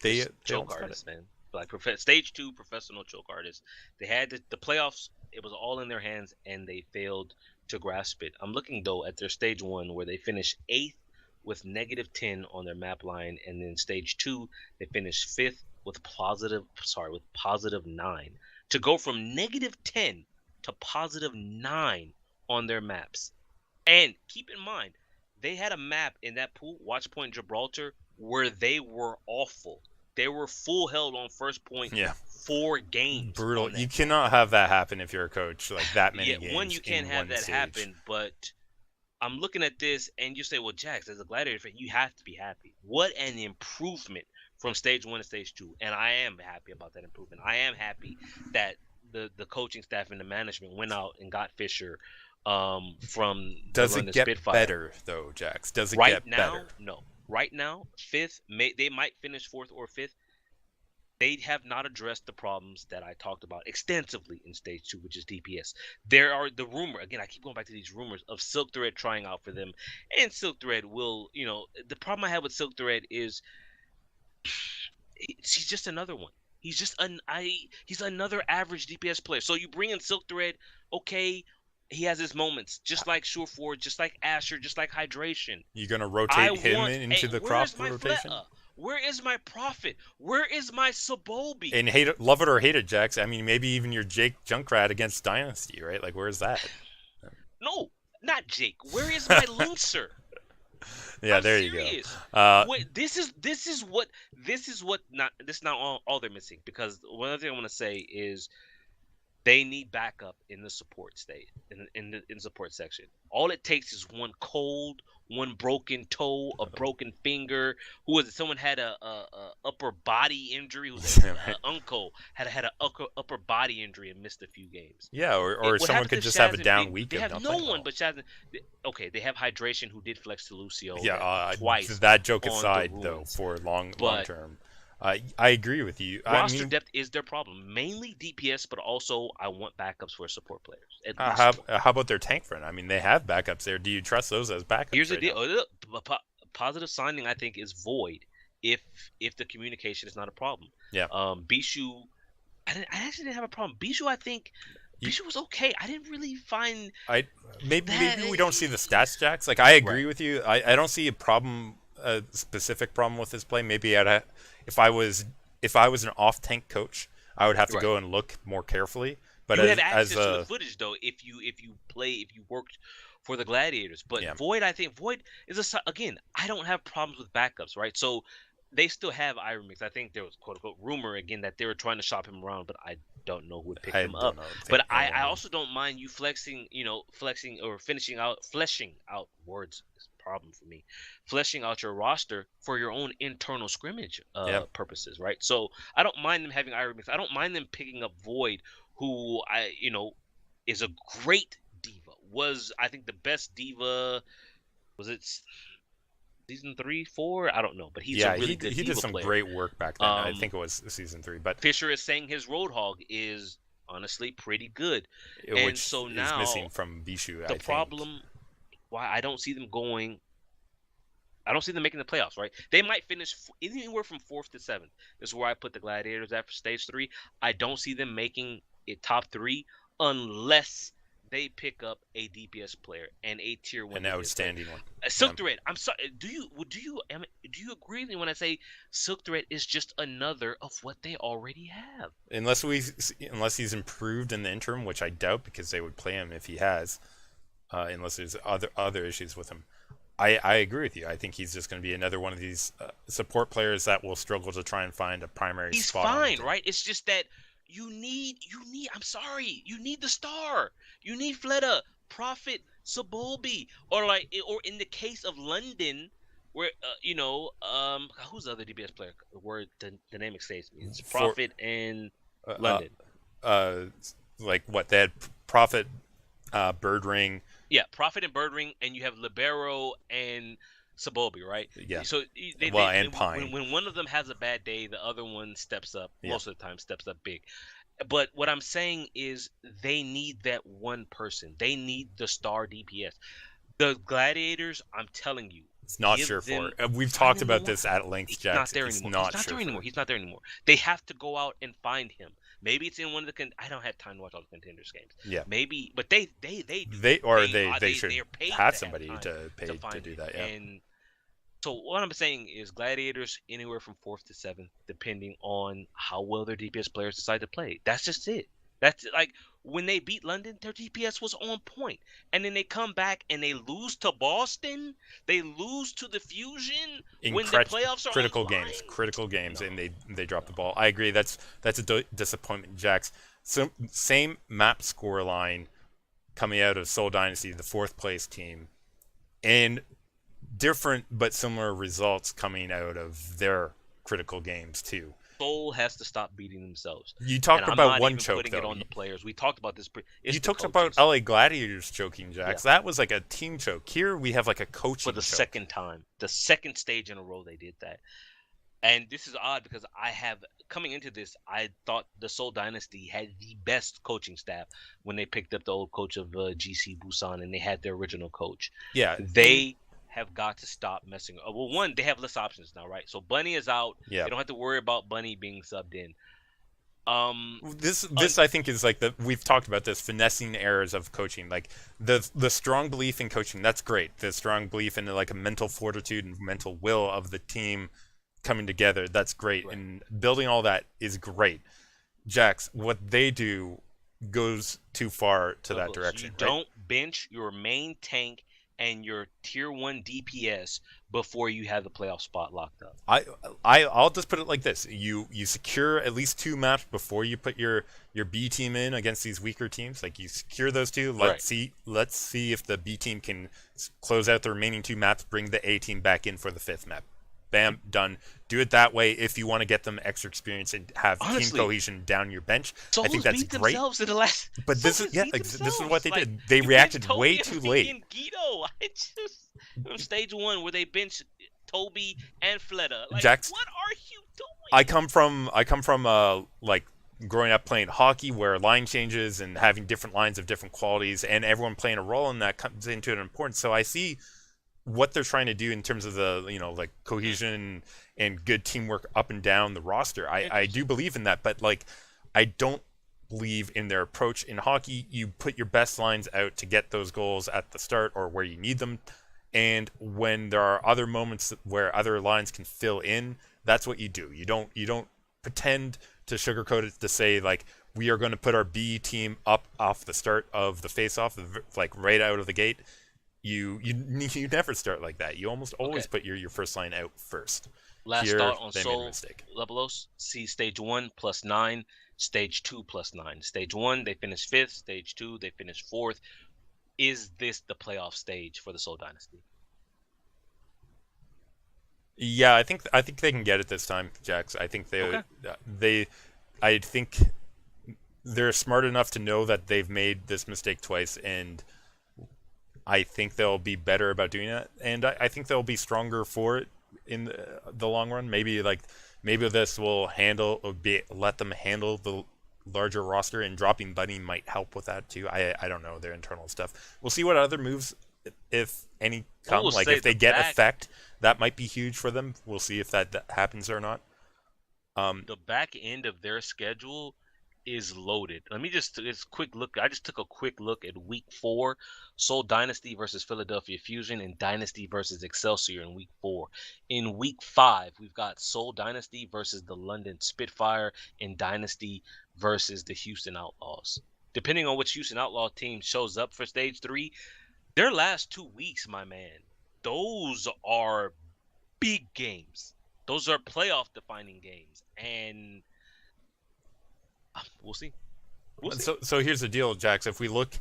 they choke artists, man. Like stage 2 professional choke artists. They had the playoffs. It was all in their hands, and they failed to grasp it. I'm looking though at their stage 1 where they finished 8th with -10 on their map line, and then stage 2 they finished 5th with +9. To go from -10 to +9 on their maps. And keep in mind, they had a map in that pool, Watch Point Gibraltar, where they were awful. They were full held on first point 4 games. Brutal. You cannot have that happen if you're a coach, like that many games. One, you can't have that happen, but I'm looking at this and you say, well, Jax, as a Gladiator fan, you have to be happy. What an improvement from stage 1 to stage 2. And I am happy about that improvement. I am happy that the coaching staff and the management went out and got Fisher from Does it get Spitfire. Better though, Jax? Does it get better? No. Right now, 5th, they might finish 4th or 5th. They have not addressed the problems that I talked about extensively in stage 2, which is DPS. There are the rumor, again, I keep going back to these rumors of Silk Thread trying out for them, and Silk Thread will, the problem I have with Silk Thread is he's just another one. He's just he's another average DPS player. So you bring in Silk Thread, okay. He has his moments, just like Sureforge, just like Asher, just like Hydration. You're going to rotate him into the crop rotation? Where is my Prophet? Where is my Sabobi? And love it or hate it, Jax. I mean, maybe even your Jake Junkrat against Dynasty, right? Like, where is that? No, not Jake. Where is my Linkser? Yeah, I'm there serious. You go. Wait, this is not all they're missing, because one other thing I want to say is they need backup in the support state, in the support section. All it takes is one cold, one broken toe, a broken finger. Who was it? Someone had a upper body injury. Uncle had an upper body injury and missed a few games. Yeah, or someone could just have a down week. They have no one but Shazam. Okay, they have Hydration, who did flex to Lucio. Yeah, twice. That joke aside, though, for long term. I agree with you. Roster depth is their problem. Mainly DPS, but also I want backups for support players. How about their tank front? I mean, they have backups there. Do you trust those as backups? Here's the deal. Positive signing, I think, is Void if the communication is not a problem. Yeah. Bishu, I actually didn't have a problem. Bishu, I think Bishu was okay. I didn't really find. Maybe we don't see the stats, Jax. Like, I agree with you. I don't see a specific problem with his play. Maybe if I was an off tank coach, I would have to go and look more carefully. But you have access to the footage though if you worked for the Gladiators. But Void, I think Void is again. I don't have problems with backups, right? So they still have Iron Mix. I think there was quote unquote rumor again that they were trying to shop him around, but I don't know who would pick him up. But I also don't mind you flexing or fleshing out words. Problem for me, fleshing out your roster for your own internal scrimmage purposes, right? So I don't mind them having Iron Mix. I don't mind them picking up Void, who is a great diva. Was I think the best diva? Was it season 3, 4? I don't know, but he's a really good diva player. He did some great work back then. I think it was season 3. But Fisher is saying his Roadhog is honestly pretty good, and so now is missing from Bishu. The problem. Why I don't see them making the playoffs, right? They might finish anywhere from 4th to 7th. This is where I put the Gladiators after stage 3. I don't see them making it top 3 unless they pick up a DPS player and a tier 1, an outstanding one. Silk Thread. I'm sorry. Do you agree with me when I say Silk Thread is just another of what they already have? Unless he's improved in the interim, which I doubt, because they would play him if he has. Unless there's other issues with him. I agree with you. I think he's just going to be another one of these support players that will struggle to try and find a primary spot. He's fine, right? It's just that you need. I'm sorry, you need the star. You need Fleta, Prophet, Sabolbi, or in the case of London, where who's the other DPS player? Where the name escapes me. It's For Prophet and uh, London. uh, like what they had Prophet, Bird Ring. Yeah, Prophet and Birdring, and you have Libero and Sabolbi, right? Yeah. So Well, and when Pine. one of them has a bad day, the other one steps up. Yeah. Most of the time, steps up big. But what I'm saying is they need that one person. They need the star DPS. The Gladiators, I'm telling you, It's not give sure them. for. We've I talked don't know about why. this at length, He's not Jax. there It's anymore. He's not not sure there anymore. for. He's not there anymore. They have to go out and find him. Maybe it's in one of the. I don't have time to watch all the Contenders games. Yeah. Maybe, but they do. They should They're paid have to somebody time to pay to find do him. that. Yeah. And so what I'm saying is Gladiators anywhere from 4th to 7th, depending on how well their DPS players decide to play. That's just it. That's like when they beat London, their DPS was on point. And then they come back and they lose to Boston. They lose to the Fusion In when the playoffs are on the critical games, line. and they drop the ball. I agree. That's a disappointment, Jax. So same map score line coming out of Seoul Dynasty, the 4th place team, and different but similar results coming out of their critical games too. Seoul has to stop beating themselves. You talked And I'm about not one even choke putting though. it on the players. We talked about this. It's You the talked coaches. about LA Gladiators choking, Jax. Yeah. That was like a team choke. Here we have like a coaching For the choke. second time. The second stage in a row they did that. And this is odd because coming into this, I thought the Seoul Dynasty had the best coaching staff when they picked up the old coach of GC Busan and they had their original coach. Yeah. They have got to stop messing. Well, one, they have less options now, right? So Bunny is out. Yeah. They don't have to worry about Bunny being subbed in. This I think is like we've talked about this finessing errors of coaching, like the strong belief in coaching. That's great. The strong belief in like a mental fortitude and mental will of the team coming together. That's great, Right. and building all that is great. Jax, what they do goes too far to that direction. You don't bench your main tank and your tier 1 DPS before you have the playoff spot locked up. I'll just put it like this: you secure at least 2 maps before you put your B team in against these weaker teams. Like you secure those 2. Let's see if the B team can close out the remaining 2 maps, bring the A team back in for the 5th map. Bam, done. Do it that way if you want to get them extra experience and have team cohesion down your bench. So I think that's great. Themselves in the last, but this is what they did. They reacted way too late. Guido, from stage 1 where they benched Toby and Fleta. Like, Jax, what are you doing? I come from like growing up playing hockey where line changes and having different lines of different qualities and everyone playing a role in that comes into an importance. So I see what they're trying to do in terms of the like cohesion and good teamwork up and down the roster. I do believe in that, but like I don't believe in their approach. In hockey, you put your best lines out to get those goals at the start or where you need them, and when there are other moments where other lines can fill in, that's what you do. You don't pretend to sugarcoat it to say like we are going to put our B team up off the start of the face-off, like right out of the gate. You never start like that. You almost always put your first line out first. Last thought on Seoul Lepalose. See stage 1 +9, stage 2 +9. Stage 1 they finished 5th. Stage 2 they finished 4th. Is this the playoff stage for the Seoul Dynasty? Yeah, I think they can get it this time, Jax. I think I think they're smart enough to know that they've made this mistake twice, and I think they'll be better about doing that, and I think they'll be stronger for it in the long run. Maybe this will let them handle the larger roster, and dropping Bunny might help with that too. I don't know their internal stuff. We'll see what other moves, if any, come. Like if they get effect, that might be huge for them. We'll see if that happens or not. The back end of their schedule is loaded. Let me just quick look. I just took a quick look at week 4. Seoul Dynasty versus Philadelphia Fusion and Dynasty versus Excelsior in week 4. In week 5, we've got Seoul Dynasty versus the London Spitfire and Dynasty versus the Houston Outlaws. Depending on which Houston Outlaw team shows up for stage 3, their last 2 weeks, my man, those are big games. Those are playoff defining games. And We'll see. We'll see. So here's the deal, Jax. If we look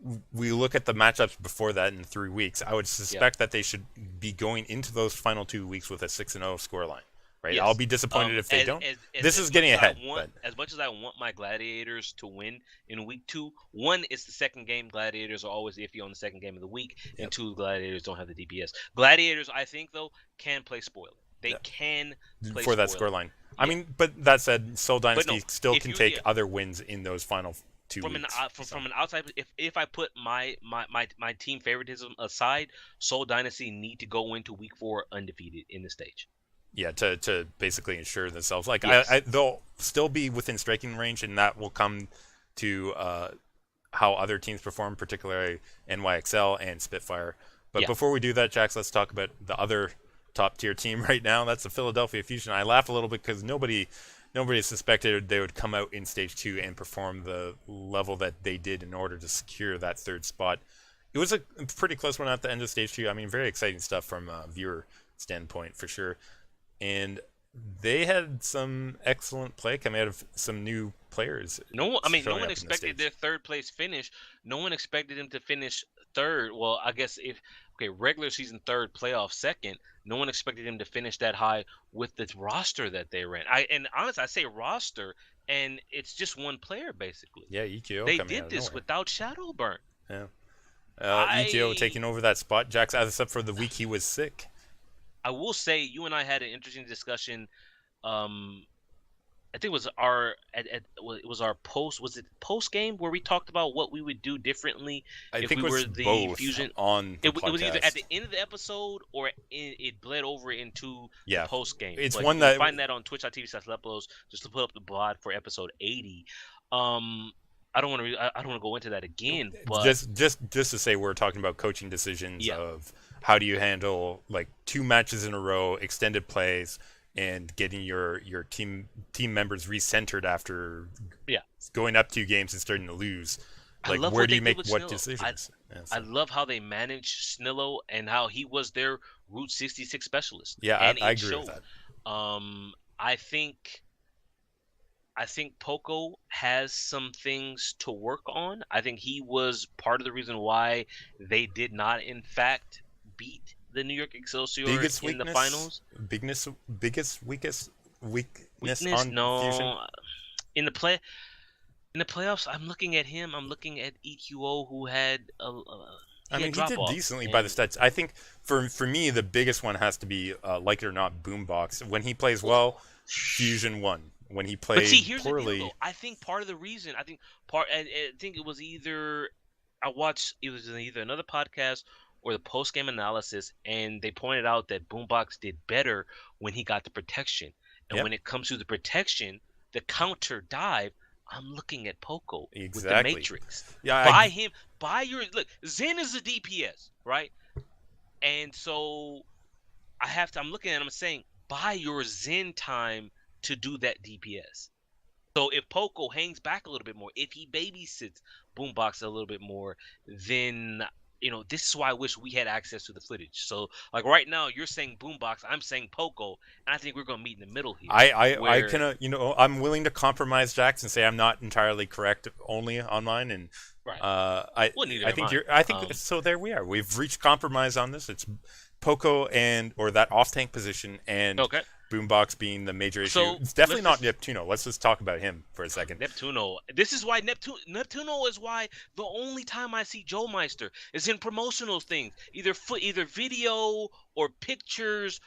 at the matchups before that in 3 weeks, I would Yeah. suspect that they should be going into those final 2 weeks with a 6-0 scoreline. Right? I'll Yes. be disappointed if they don't. This is As much getting as I ahead, want, but as much as I want my Gladiators to win in week 2, one, it's the second game. Gladiators are always iffy on the second game of the week, yep. and two, Gladiators don't have the DPS. Gladiators, I think though, can play spoiler. They Yep. can play for that spoiler. scoreline. Yeah. I mean, but that said, Soul But Dynasty no, still if can you take other wins in those final 2 from weeks. from an outside, if I put my team favoritism aside, Soul Dynasty need to go into week 4 undefeated in the stage. Yeah, to basically ensure themselves. Like Yes. they'll still be within striking range, and that will come to how other teams perform, particularly NYXL and Spitfire. But Yeah. before we do that, Jax, let's talk about the other top tier team right now. That's the Philadelphia Fusion. I laugh a little bit because nobody suspected they would come out in stage 2 and perform the level that they did in order to secure that third spot. It was a pretty close one at the end of stage 2. I mean, very exciting stuff from a viewer standpoint for sure. And they had some excellent play coming out of some new players. No one the expected stage. their third place finish. No one expected them to finish third. Well, I guess regular season third, playoff second. No one expected them to finish that high with the roster that they ran. And honestly, I say roster, and it's just one player basically. Yeah, ETO They coming out did of this nowhere. without Shadowburn. Yeah. ETO taking over that spot. Jax, except for the week he was sick. I will say, you and I had an interesting discussion. I think it was our post game where we talked about what we would do differently I if think we it was were the both Fusion. on the It was either podcast. at the end of the episode or it bled over into Yeah. the post game. It's But one you can that find that on twitch.tv/Lepalose, just to put up the VOD for episode 80. I don't want to go into that again, but just to say we're talking about coaching decisions of how do you handle like 2 matches in a row, extended plays, and getting your team members recentered after going up 2 games and starting to lose. Like, where do you make what Snillo. decisions? I love how they managed Snillo and how he was their Route 66 specialist. Yeah, and I it agree with showed. that. I think Poco has some things to work on. I think he was part of the reason why they did not, in fact, beat the New York Excelsior in the finals. Weakness Weakness? on No. Fusion? In the playoffs, I'm looking at him. I'm looking at EQO, who had he did decently by the stats. I think for me, the biggest one has to be, like it or not, Boombox. When he plays well, Fusion won. When he played here's poorly, the deal, though. I think part of the reason, I think it was either another podcast or the post game analysis, and they pointed out that Boombox did better when he got the protection. And when it comes to the protection, the counter dive, I'm looking at Poco with the Matrix. Yeah, look, Zen is a DPS, right? And so I'm looking at him saying, buy your Zen time to do that DPS. So if Poco hangs back a little bit more, if he babysits Boombox a little bit more, then this is why I wish we had access to the footage. So like right now, you're saying Boombox, I'm saying Poco, and I think we're gonna meet in the middle here. I can I'm willing to compromise, Jax, and say I'm not entirely correct only on mine, and I think so. There we are. We've reached compromise on this. It's Poco or that off tank position, and Boombox being the major issue. So it's definitely not Neptuno. Let's just talk about him for a second. Neptuno. This is why Neptuno is why the only time I see Joe Meister is in promotional things, either video or pictures,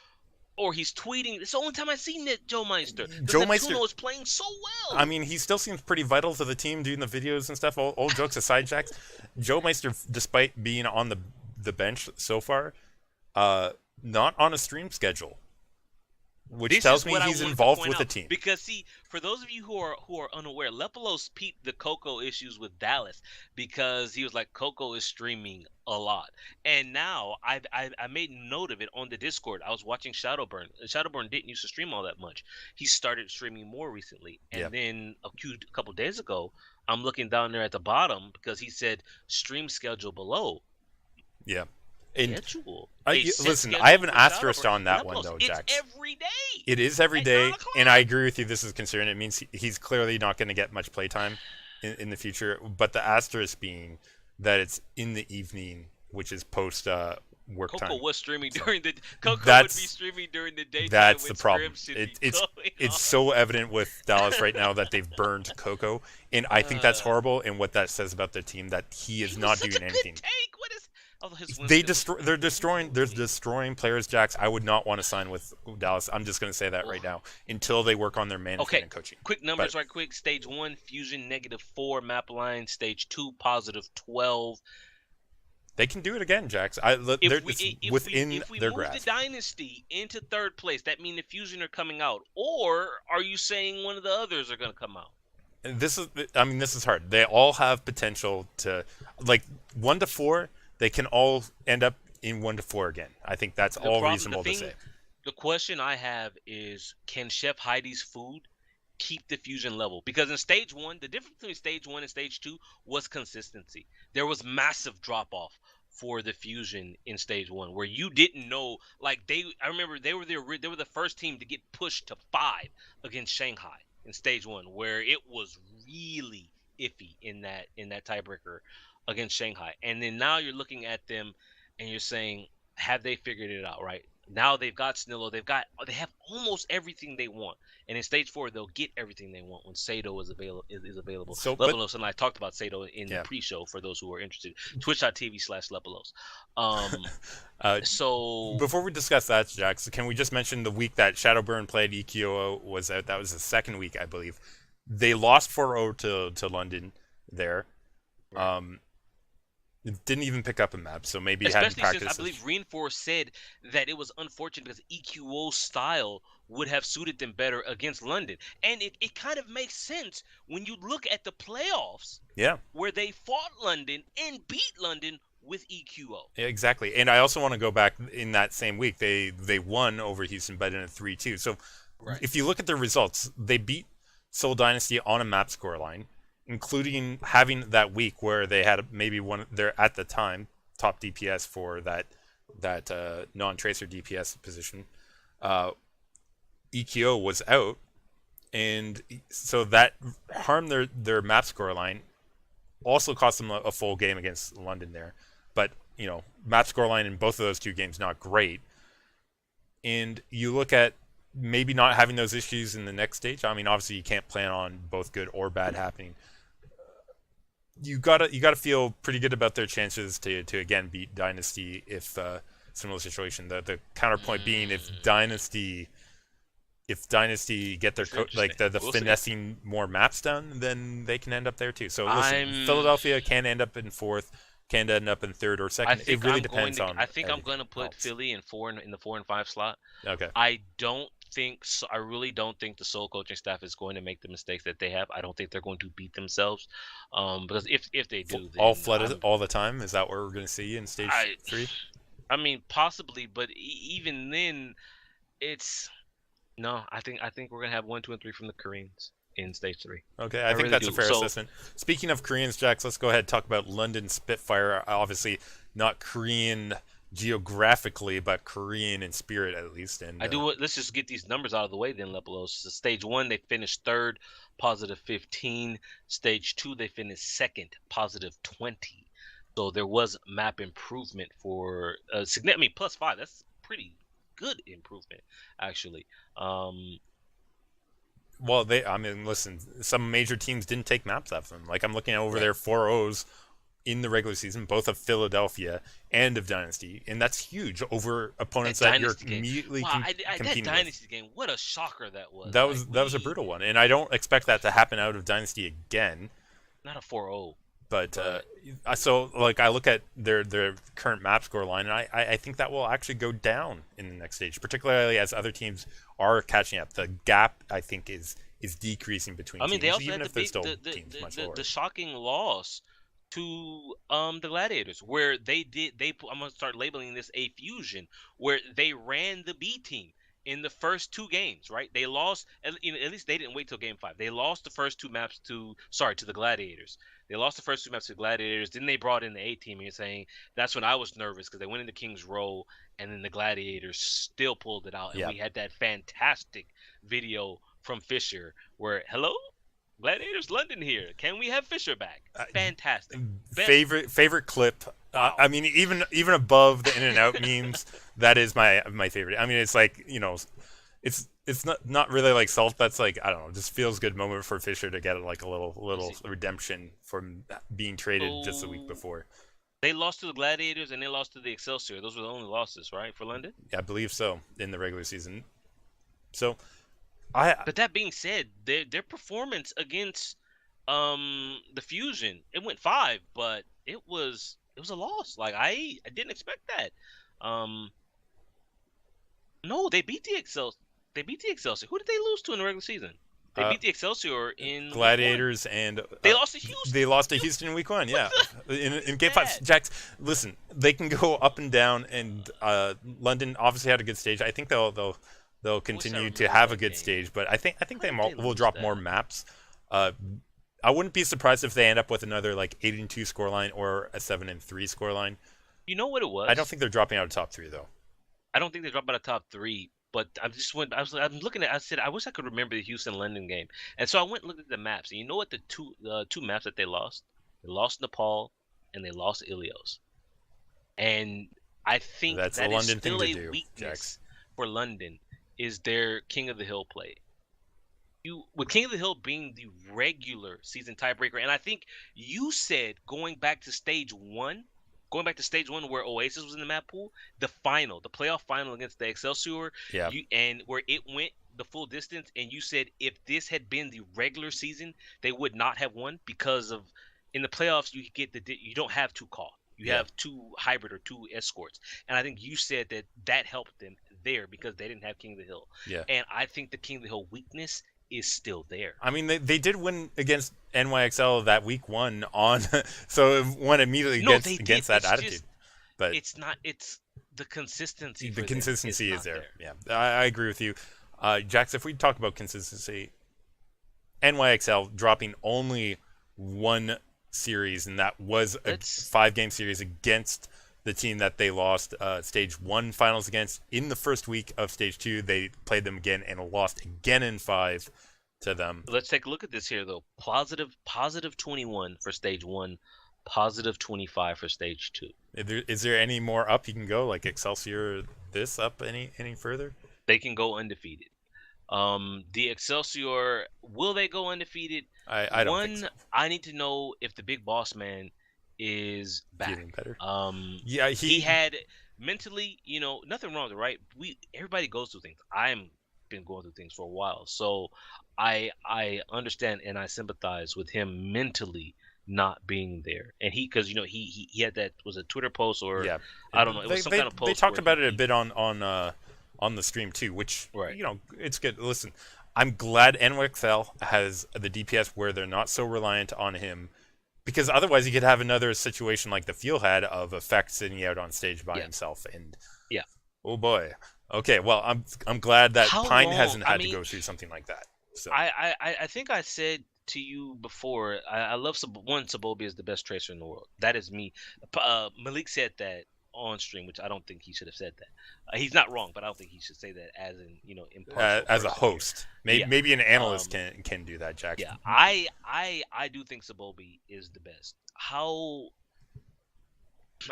or he's tweeting. It's the only time I see Joe Meister. Neptuno is playing so well. I mean, he still seems pretty vital to the team, doing the videos and stuff. All jokes aside, Jax, Joe Meister, despite being on the bench so far, not on a stream schedule. Which tells me he's involved with the team. Because see, for those of you who are unaware, Lepalose peeped the Coco issues with Dallas because he was like, Coco is streaming a lot. And now I made note of it on the Discord. I was watching Shadowburn. Shadowburn didn't used to stream all that much. He started streaming more recently. And then a couple days ago, I'm looking down there at the bottom because he said stream schedule below. Yeah. And schedule. listen, I have an asterisk on that one though, Jax. It's every day. It is every at day, 9 o'clock. and I agree with you. This is concerning. It means he's clearly not going to get much playtime in the future. But the asterisk being that it's in the evening, which is post work time. Coco was streaming during the. Coco would be streaming during the daytime. That's the problem. It's so evident with Dallas right now that they've burned Coco, and I think that's horrible. And what that says about their team, that he is not doing anything. What is? They're destroying players, Jax. I would not want to sign with Dallas. I'm just going to say that right now until they work on their management and coaching. Quick numbers, right quick. Stage 1, Fusion -4, map line. Stage 2, +12. They can do it again, Jax. If we move the Dynasty into 3rd place, that means the Fusion are coming out, or are you saying one of the others are going to come out? And this is hard. They all have potential to, like 1 to 4. They can all end up in 1 to 4 again. I think that's reasonable to say. The question I have is, can Chef Heidi's food keep the Fusion level? Because in Stage 1, the difference between Stage 1 and Stage 2 was consistency. There was massive drop-off for the Fusion in Stage 1, where you didn't know. I remember they were the first team to get pushed to 5 against Shanghai in Stage 1, where it was really iffy in that tiebreaker against Shanghai. And then now you're looking at them and you're saying, have they figured it out, right? Now they've got Snillo, they have almost everything they want. And in Stage 4, they'll get everything they want when Sato is available. So Lepalose and I talked about Sato in the pre-show for those who are interested. Twitch.tv/Lepalose. So before we discuss that, Jax, can we just mention the week that Shadowburn played EQO was out? That was the 2nd week, I believe. They lost 4-0 to London there. Right. It didn't even pick up a map, so maybe it hadn't practiced. Since I believe Reinforce said that it was unfortunate because EQO's style would have suited them better against London. And it kind of makes sense when you look at the playoffs, where they fought London and beat London with EQO. Yeah, exactly. And I also want to go back in that same week. They won over Houston, but in a 3-2. So if you look at their results, they beat Seoul Dynasty on a map scoreline, including having that week where they had maybe their, at the time, top DPS for that non-tracer DPS position. EQO was out, and so that harmed their map scoreline. Also cost them a full game against London there. But, map scoreline in both of those 2 games, not great. And you look at maybe not having those issues in the next stage. I mean, obviously you can't plan on both good or bad happening. You gotta feel pretty good about their chances to again beat Dynasty if similar situation. The counterpoint being if Dynasty get their the finessing more maps done, then they can end up there too. So listen, Philadelphia can end up in 4th, can end up in 3rd or 2nd. It really depends on. I think I'm going to put Philly in 4 in the 4 and 5 slot. Okay. I really don't think the Seoul coaching staff is going to make the mistakes that they have. I don't think they're going to beat themselves. Because if they do, then all flooded all the time. Is that what we're going to see in Stage 3? I mean, possibly, but even then, it's no. I think we're going to have 1, 2, and 3 from the Koreans in Stage 3. Okay, I think that's a fair assessment. Speaking of Koreans, Jax, let's go ahead and talk about London Spitfire. Obviously, not Korean geographically, but Korean in spirit at least. And let's just get these numbers out of the way then, Lepalose. So Stage 1, they finished 3rd, +15. Stage 2, they finished 2nd, +20. So there was map improvement for significant. +5. That's pretty good improvement, actually. Well, listen, some major teams didn't take maps off them. Like I'm looking over their 4-0s in the regular season, both of Philadelphia and of Dynasty, and that's huge over opponents that you're immediately competing that Dynasty game, what a shocker that was. That was a brutal one, and I don't expect that to happen out of Dynasty again. Not a 4-0. But so I look at their current map score line, and I think that will actually go down in the next stage, particularly as other teams are catching up. The gap, I think, is decreasing between teams, they also even had if they're still teams much lower. The shocking loss to the Gladiators, where I'm gonna start labeling this a fusion, where they ran the B team. in the first 2 games, right? They lost. At least they didn't wait till game 5. They lost the first 2 maps to the Gladiators. They lost the first 2 maps to the Gladiators. Then they brought in the A team and saying that's when I was nervous because they went into King's Row and then the Gladiators still pulled it out. And we had that fantastic video from Fisher where hello. Gladiators London here. Can we have Fisher back? Fantastic. Favorite clip. Wow. I mean, even above the in and out memes, that is my favorite. I mean, it's like, it's not really like salt. That's like, I don't know, just feels good moment for Fisher to get like a little redemption from being traded just a week before. They lost to the Gladiators and they lost to the Excelsior. Those were the only losses, right, for London? Yeah, I believe so in the regular season. So. But that being said, their performance against the Fusion, it went 5, but it was a loss. Like I didn't expect that. No, they beat the Excelsior. Who did they lose to in the regular season? They beat the Excelsior in Gladiators, and they lost to Houston. They lost to Houston in week 1. Yeah, in game 5. Jax, listen, they can go up and down, and London obviously had a good stage. I think they'll continue to have a good stage, but I think they will drop more maps. I wouldn't be surprised if they end up with another like 8-2 scoreline or a 7-3 scoreline. You know what it was? I don't think they're dropping out of top 3 though. I don't think they dropped out of top 3, but I'm looking at. I said I wish I could remember the Houston London game, and so I went and looked at the maps. And you know what? The two maps that they lost? They lost Nepal and they lost Ilios. And I think that's that a London is still thing to a do, weakness Jax. for London. Is their King of the Hill play. With King of the Hill being the regular season tiebreaker, and I think you said going back to stage one where Oasis was in the map pool, the playoff final against the Excelsior, and where it went the full distance, and you said if this had been the regular season, they would not have won because of in the playoffs you don't have 2 call. You have 2 hybrid or 2 escorts, and I think you said that helped them there because they didn't have King of the Hill. Yeah. And I think the King of the Hill weakness is still there. I mean, they did win against NYXL that week 1 on, so it went immediately against that attitude. But it's not. It's the consistency. The consistency is there. Yeah, I agree with you, Jax. If we talk about consistency, NYXL dropping only 1 series, and that was a 5-game series against the team that they lost stage 1 finals against. In the first week of stage 2, they played them again and lost again in 5 to them. Let's take a look at this here, though. Positive 21 for stage 1, positive 25 for stage 2. Is there any more up you can go, like Excelsior this up any further? They can go undefeated. The Excelsior, will they go undefeated? I don't think so. I need to know if the big boss man is back. Feeling better. Yeah, he had mentally, nothing wrong with it, right? Everybody goes through things. I've been going through things for a while, so I understand and I sympathize with him mentally not being there. And because he had that, was a Twitter post or I don't know, it was some kind of post. They talked about it a bit on the stream too, which it's good. Listen, I'm glad NYXL has the DPS where they're not so reliant on him. Because otherwise, you could have another situation like the Fuel had of Effect sitting out on stage by himself, and oh boy. Okay, well, I'm glad that Pine hasn't had to go through something like that. So I think I said to you before, I love Sabobi is the best tracer in the world. That is me. Malik said that on stream, which I don't think he should have said that. He's not wrong, but I don't think he should say that as an as a host. Maybe an analyst can do that, Jackson. Yeah, I do think Sabobi is the best. I'm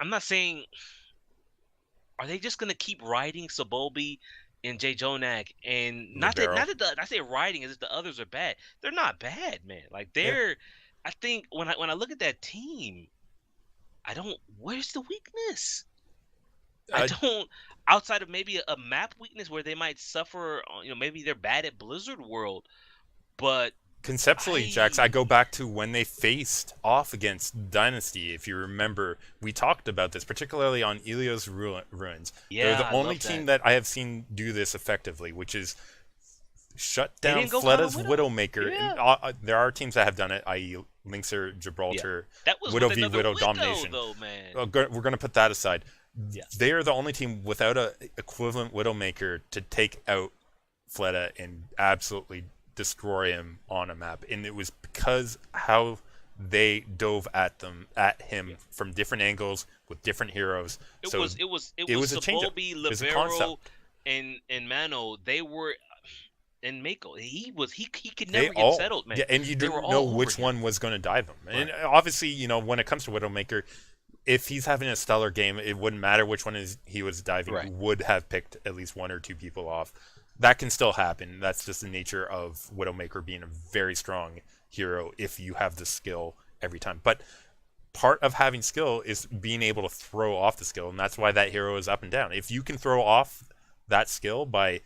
not saying. Are they just gonna keep riding Sabobi and Jay Jonak and not that I say riding is the others are bad. They're not bad, man. Like they're. I think when I look at that team, where's the weakness? I don't, outside of maybe a map weakness where they might suffer, maybe they're bad at Blizzard World, but conceptually, Jax, I go back to when they faced off against Dynasty. If you remember, we talked about this, particularly on Ilios Ruins. Yeah, they're the only team that I have seen do this effectively, which is shut down Fleda's Widowmaker. And, there are teams that have done it, i.e. Linkser, Gibraltar, that was Widow v Widow domination. Though, man. We're going to put that aside. Yeah. They are the only team without a equivalent Widowmaker to take out Fleta and absolutely destroy him on a map. And it was because how they dove at him from different angles with different heroes. It So was a change-up. Sabobi, It was a Libero, concept. and Mano. They were and Mako. He could They never get all, settled, man. yeah, and you They were didn't know all over which him. one was going to dive him. Right. And obviously, when it comes to Widowmaker, if he's having a stellar game, it wouldn't matter which one he was diving. Right. He would have picked at least one or two people off. That can still happen. That's just the nature of Widowmaker being a very strong hero if you have the skill every time. But part of having skill is being able to throw off the skill, and that's why that hero is up and down. If you can throw off that skill by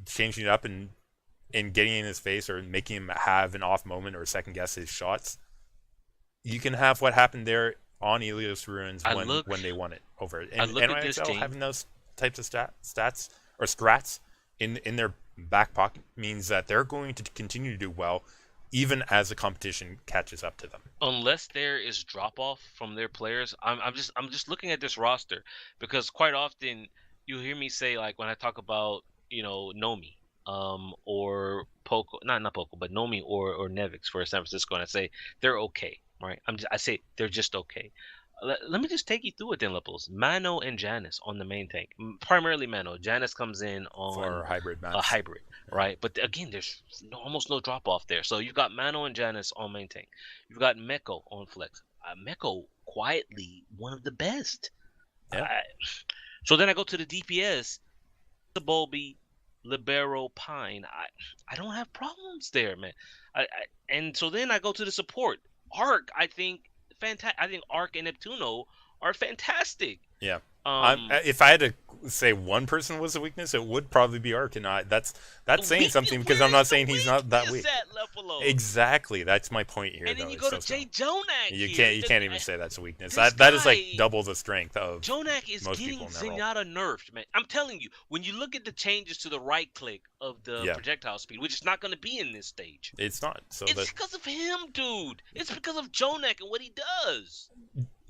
changing it up and getting in his face or making him have an off moment or second guess his shots, you can have what happened there on Ilios Ruins when they won it over it. And NYXL having those types of stats or strats in their back pocket means that they're going to continue to do well even as the competition catches up to them. Unless there is drop off from their players, I'm just looking at this roster because quite often you hear me say, like, when I talk about Nomi or Poco, not Poco, but Nomi or Nevix for San Francisco, and I say they're okay, right? I say they're just okay. Let me just take you through it then, Lepalose. Mano and Janice on the main tank. Primarily Mano. Janice comes in on for hybrid maps. A hybrid, right? But again, there's almost no drop off there. So you've got Mano and Janice on main tank. You've got Meko on flex. Meko quietly one of the best. Yeah. So then I go to the DPS. The Bulby, Libero, Pine. I don't have problems there, man. And so then I go to the support. Arc, I think fantastic. I think Arc and Neptuno are fantastic. Yeah. If I had to say one person was a weakness, it would probably be Arc, and that's saying something because I'm not saying he's not that weak. Exactly, that's my point here. And then you go to Jay Jonak. You can't even say that's a weakness. That is like double the strength of Jonak is getting Zenyatta nerfed, man. I'm telling you, when you look at the changes to the right click of the projectile speed, which is not going to be in this stage. It's not. So it's because of him, dude. It's because of Jonak and what he does.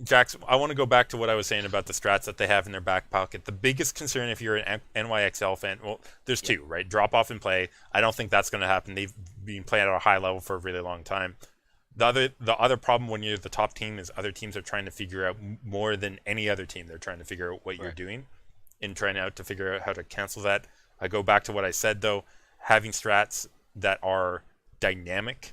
Jax, I want to go back to what I was saying about the strats that they have in their back pocket. The biggest concern if you're an NYXL fan, well, there's two, right? Drop off and play. I don't think that's going to happen. They've been playing at a high level for a really long time. The other problem when you're the top team is other teams are trying to figure out more than any other team. They're trying to figure out what you're doing and trying to figure out how to cancel that. I go back to what I said, though. Having strats that are dynamic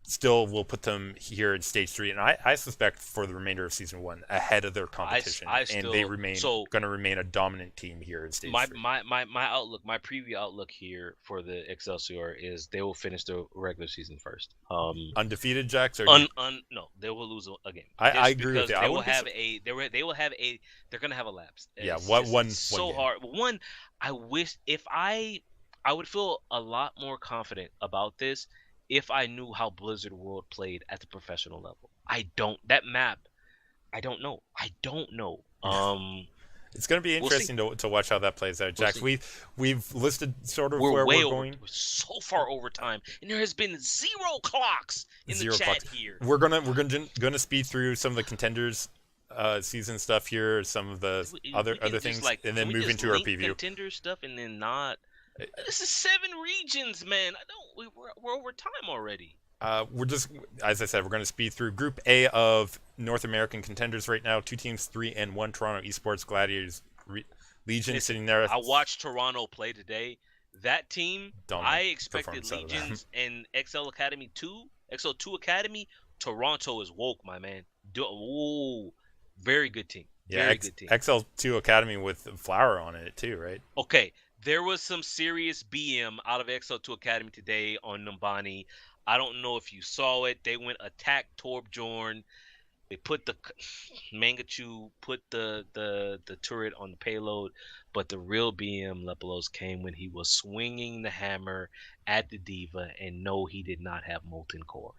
still will put them here in stage 3, and I suspect for the remainder of season 1 ahead of their competition, and they going to remain a dominant team here in stage 3. My outlook, my preview outlook here for the Excelsior is they will finish the regular season first. Undefeated, Jax, or no, they will lose a game. I agree with you. They will have they're going to have a lapse. Yeah, so hard. One, I wish I would feel a lot more confident about this if I knew how Blizzard World played at the professional level. That map, I don't know. It's going to be interesting to watch how that plays out, Jax. We've listed sort of where we're going. We're so far over time, and there has been zero clocks in the chat here. We're gonna speed through some of the Contenders season stuff here, some of the other things, and then move into our preview. Contenders stuff, and then not. This is 7 regions, man. We're over time already. We're just, as I said, we're going to speed through Group A of North American Contenders right now. 2 teams, 3-1. Toronto Esports Gladiators Legion sitting there. I watched Toronto play today. That team, I expected Legions and XL Academy 2, XL2 Academy. Toronto is woke, my man. Very good team. Yeah, good team. XL2 Academy with Flower on it too, right? Okay. There was some serious BM out of XL2 Academy today on Numbani. I don't know if you saw it. They went attack Torbjorn. They put the Mangachu put the turret on the payload, but the real BM Lepalose came when he was swinging the hammer at the diva, and no, he did not have molten core.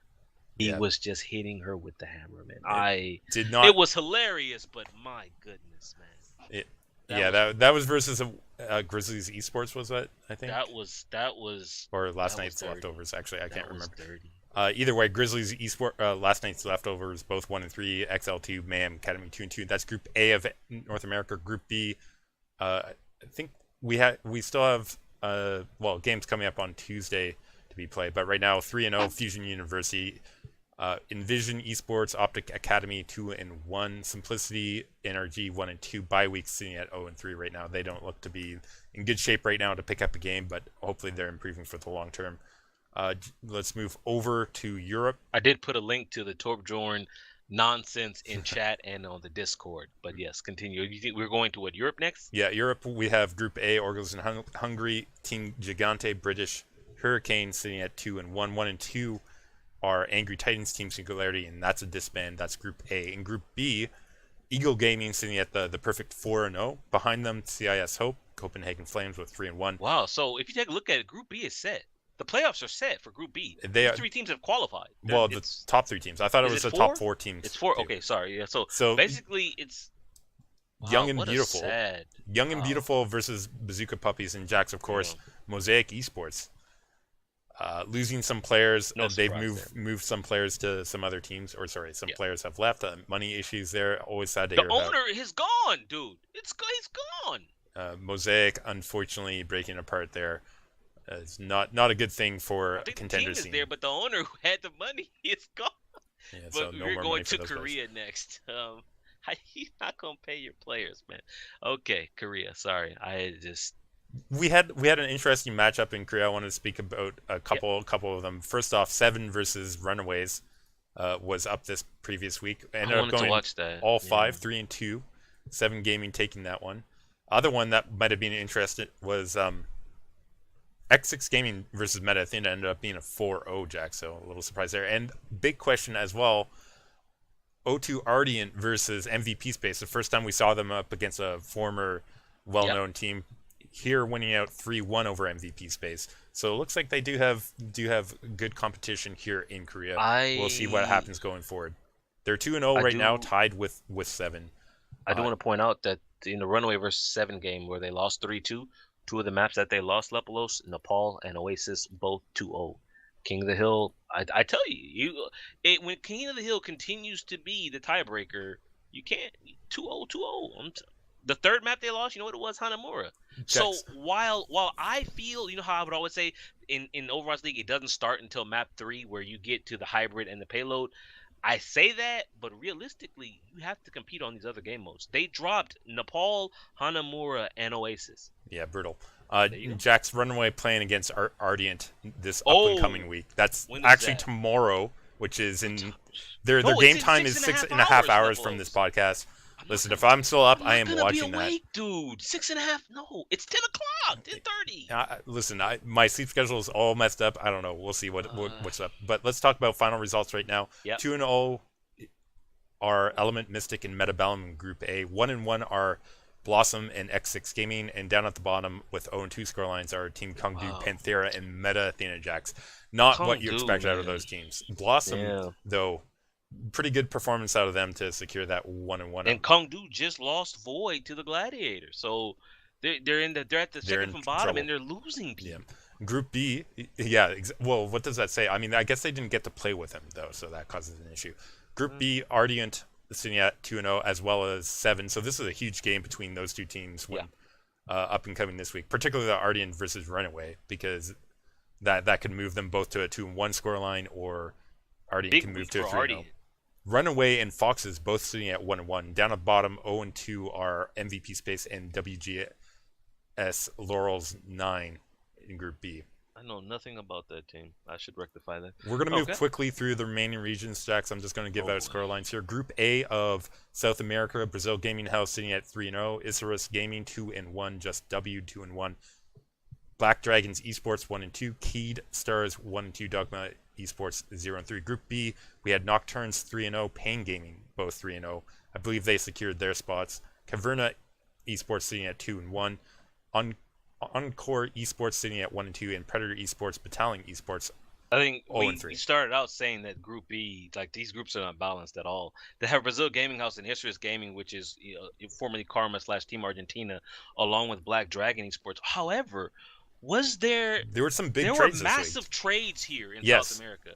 He was just hitting her with the hammer, man. It was hilarious, but my goodness, man. That was versus Grizzlies Esports, was that? I think that was or last night's leftovers. Actually, I can't remember. Dirty. Either way, Grizzlies last night's leftovers both 1-3, XL2, MAM Academy 2-2. That's Group A of North America. Group B, I think we still have games coming up on Tuesday to be played, but right now 3-0 Fusion University, Envision Esports, Optic Academy 2-1, Simplicity NRG 1-2. Bye week sitting at 0-3 right now. They don't look to be in good shape right now to pick up a game, but hopefully they're improving for the long term. Let's move over to Europe. I did put a link to the Torbjorn nonsense in chat and on the Discord. But yes, continue. You think we're going to what, Europe next? Yeah, Europe. We have Group A, Orgles in Hungary, Team Gigante, British Hurricane sitting at 2-1. 1-2 are Angry Titans, Team Singularity, and that's a disband. That's Group A. In Group B, Eagle Gaming sitting at the perfect 4-0. Behind them, CIS Hope, Copenhagen Flames with 3-1. Wow. So if you take a look at it, Group B is set. The playoffs are set for Group B. The 3 teams have qualified. The top 3 teams. I thought it was the top 4 teams. It's 4. Too. Okay, sorry. Yeah. So basically, it's Young and Beautiful. Young and Beautiful versus Bazooka Puppies and Jax, of course. Mosaic Esports. Losing some players. They've moved some players to some other teams. Some players have left. Money issues there. Always sad to hear about. The owner is gone, dude. He's gone. Mosaic, unfortunately, breaking apart there. It's not a good thing for Contenders. The team is there, but the owner who had the money is gone. Yeah, but so we're going to Korea next. He's not gonna pay your players, man. Okay, Korea. Sorry, we had an interesting matchup in Korea. I wanted to speak about a couple of them. First off, Seven versus Runaways was up this previous week. Ended up going to watch that. All 5, 3-2. 7 Gaming taking that one. Other one that might have been interesting was X6 Gaming versus Meta. I think it ended up being a 4-0, Jack, so a little surprise there. And big question as well, O2 Ardient versus MVP Space. The first time we saw them up against a former well-known team, here winning out 3-1 over MVP Space. So it looks like they do have good competition here in Korea. We'll see what happens going forward. They're 2-0 right now, tied with 7. I do want to point out that in the Runaway versus 7 game where they lost 3-2, 2 of the maps that they lost, Lepalose, Nepal, and Oasis, both 2-0. King of the Hill, I tell you, when King of the Hill continues to be the tiebreaker, you can't 2-0, 2-0. The third map they lost, you know what it was? Hanamura. So while I feel, you know how I would always say in Overwatch League, it doesn't start until map 3 where you get to the hybrid and the payload. I say that, but realistically, you have to compete on these other game modes. They dropped Nepal, Hanamura, and Oasis. Yeah, brutal. Jack's Runaway playing against Ardient this upcoming week. That's actually tomorrow, which is in their game time is 6.5 hours from this podcast. Listen, if I'm still up, I am watching that. Dude, 6.5. No, it's 10 o'clock, 10:30. Listen, my sleep schedule is all messed up. I don't know. We'll see what's up. But let's talk about final results right now. 2-0 are Element, Mystic, and Metabellum in Group A. 1-1 are Blossom and X6 Gaming, and down at the bottom with 0-2 scorelines are Team Kongdu, Panthera, and Meta Athena Jax. Not what you expect out of those teams. Blossom, though, pretty good performance out of them to secure that 1-1. And Kongdu just lost Void to the Gladiator, so they're at the second from bottom, trouble. And they're losing people. Yeah. Group B, well, what does that say? I mean, I guess they didn't get to play with him though, so that causes an issue. Group B, Ardient sitting at 2-0 as well as 7. So this is a huge game between those two teams up and coming this week, particularly the Ardient versus Runaway, because that could move them both to a 2-1 scoreline, or Ardient can move to a 3-0. Runaway and Foxes both sitting at 1-1. Down at the bottom, 0-2 are MVP Space and WGS Laurels 9 in Group B. I know nothing about that team. I should rectify that. We're going to move quickly through the remaining regions, Jax. I'm just going to give out score lines here. Group A of South America, Brazil Gaming House sitting at 3-0. Isurus Gaming 2-1, Just W 2-1. Black Dragons Esports 1-2. Keed Stars 1-2. Dogma Esports 0-3. Group B, we had Nocturnes 3-0. Pain Gaming both 3-0. I believe they secured their spots. Caverna Esports sitting at 2-1. Encore Esports sitting at 1-2, and Predator Esports, Battalion Esports. I think we started out saying that Group B, like these groups are not balanced at all. They have Brazil Gaming House and Historious Gaming, which is formerly Karma / Team Argentina, along with Black Dragon Esports. However, there were some big trades this week. Massive trades here in South America.